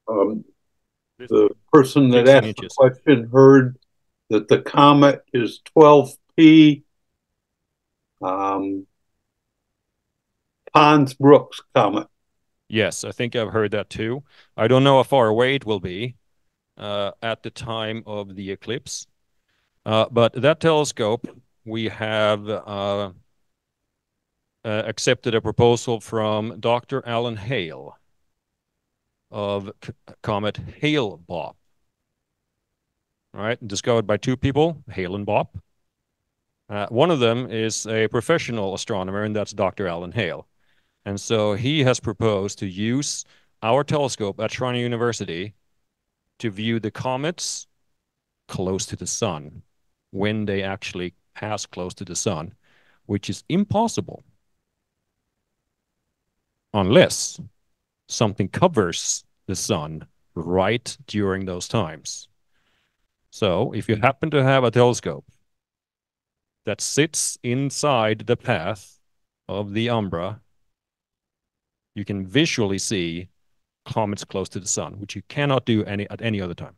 The person that asked the question heard that the comet is 12P Pons-Brooks comet. Yes, I think I've heard that too. I don't know how far away it will be at the time of the eclipse. But that telescope, we have accepted a proposal from Dr. Alan Hale of comet Hale-Bopp. All right, discovered by two people, Hale and Bopp. One of them is a professional astronomer, and that's Dr. Alan Hale. And so he has proposed to use our telescope at Schreiner University to view the comets close to the sun when they actually pass close to the sun, which is impossible unless something covers the sun right during those times. So if you happen to have a telescope that sits inside the path of the umbra, you can visually see comets close to the sun, which you cannot do at any other time.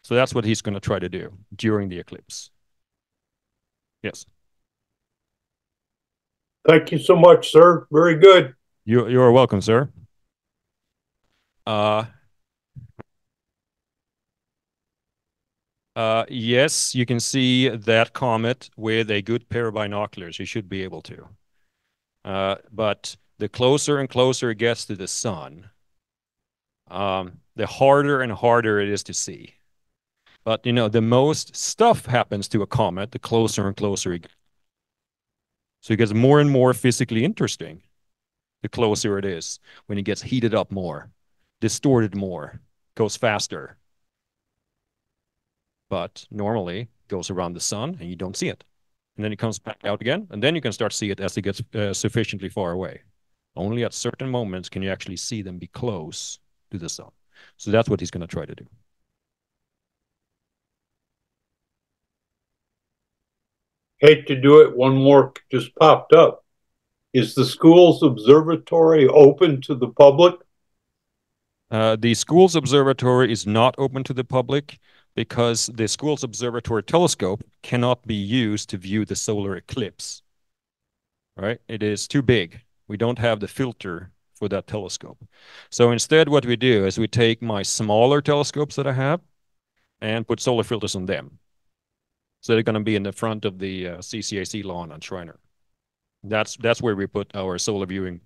So that's what he's going to try to do during the eclipse. Yes. Thank you so much, sir. Very good. You're welcome, sir. Yes, you can see that comet with a good pair of binoculars. You should be able to. But the closer and closer it gets to the sun, the harder and harder it is to see. But, you know, the most stuff happens to a comet, the closer and closer it gets. So it gets more and more physically interesting the closer it is, when it gets heated up more, distorted more, goes faster. But normally goes around the sun and you don't see it. And then it comes back out again, and then you can start to see it as it gets sufficiently far away. Only at certain moments can you actually see them be close to the sun. So that's what he's going to try to do. Hate to do it. One more just popped up. Is the school's observatory open to the public? The school's observatory is not open to the public because the school's observatory telescope cannot be used to view the solar eclipse. Right? It is too big. We don't have the filter for that telescope. So instead what we do is we take my smaller telescopes that I have and put solar filters on them. So they're going to be in the front of the CCAC lawn on Schreiner. That's where we put our solar viewing.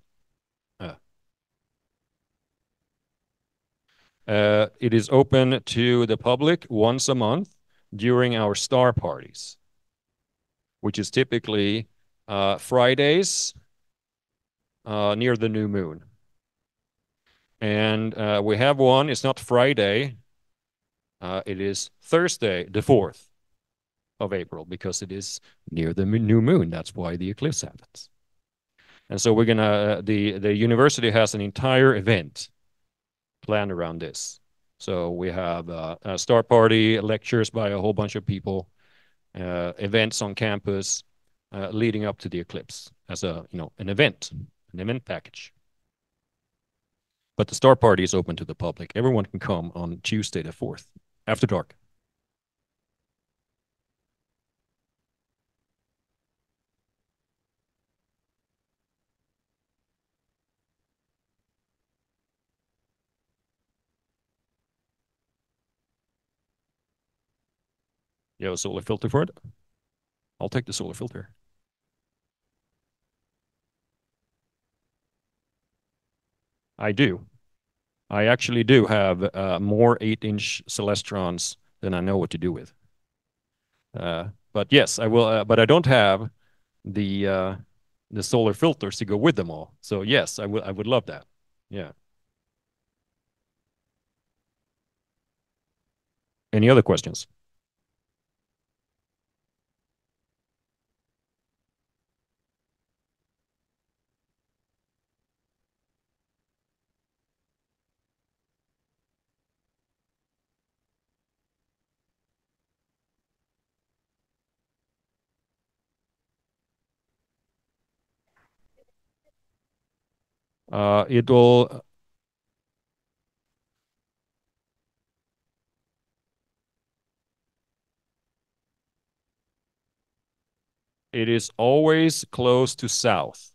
It is open to the public once a month during our star parties, which is typically Fridays near the new moon. And we have one, it's not Friday, it is Thursday, the 4th of April, because it is near the new moon. That's why the eclipse happens. And so we're gonna, the university has an entire event planned around this. So we have a star party, lectures by a whole bunch of people, events on campus leading up to the eclipse as a, you know, an event package. But the star party is open to the public. Everyone can come on Tuesday the 4th, after dark. You have a solar filter for it? I'll take the solar filter. I do. I actually do have more 8-inch Celestrons than I know what to do with. But yes, I will. But I don't have the solar filters to go with them all. So yes, I would love that. Yeah. Any other questions? It is always close to south.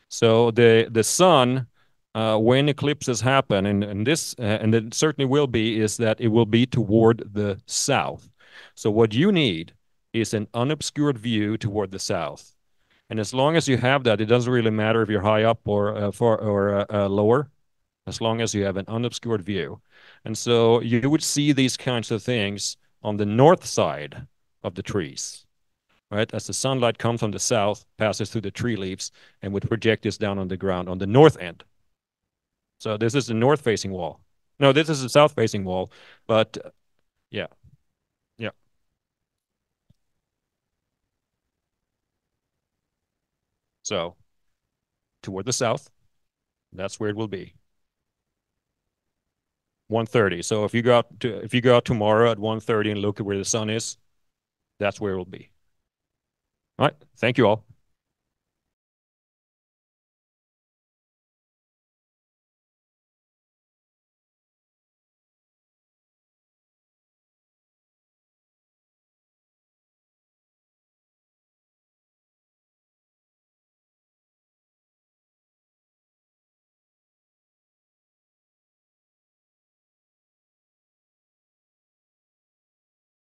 So the sun, when eclipses happen, and this, and it certainly will be, is that it will be toward the south. So what you need is an unobscured view toward the south. And as long as you have that, it doesn't really matter if you're high up or far or lower, as long as you have an unobscured view. And so you would see these kinds of things on the north side of the trees, right? As the sunlight comes from the south, passes through the tree leaves, and would project this down on the ground on the north end. So this is the north-facing wall. No, this is the south-facing wall, but yeah, yeah. So toward the south, that's where it will be. 1:30. So if you go out tomorrow at 1:30 and look at where the sun is, that's where it will be. All right. Thank you all.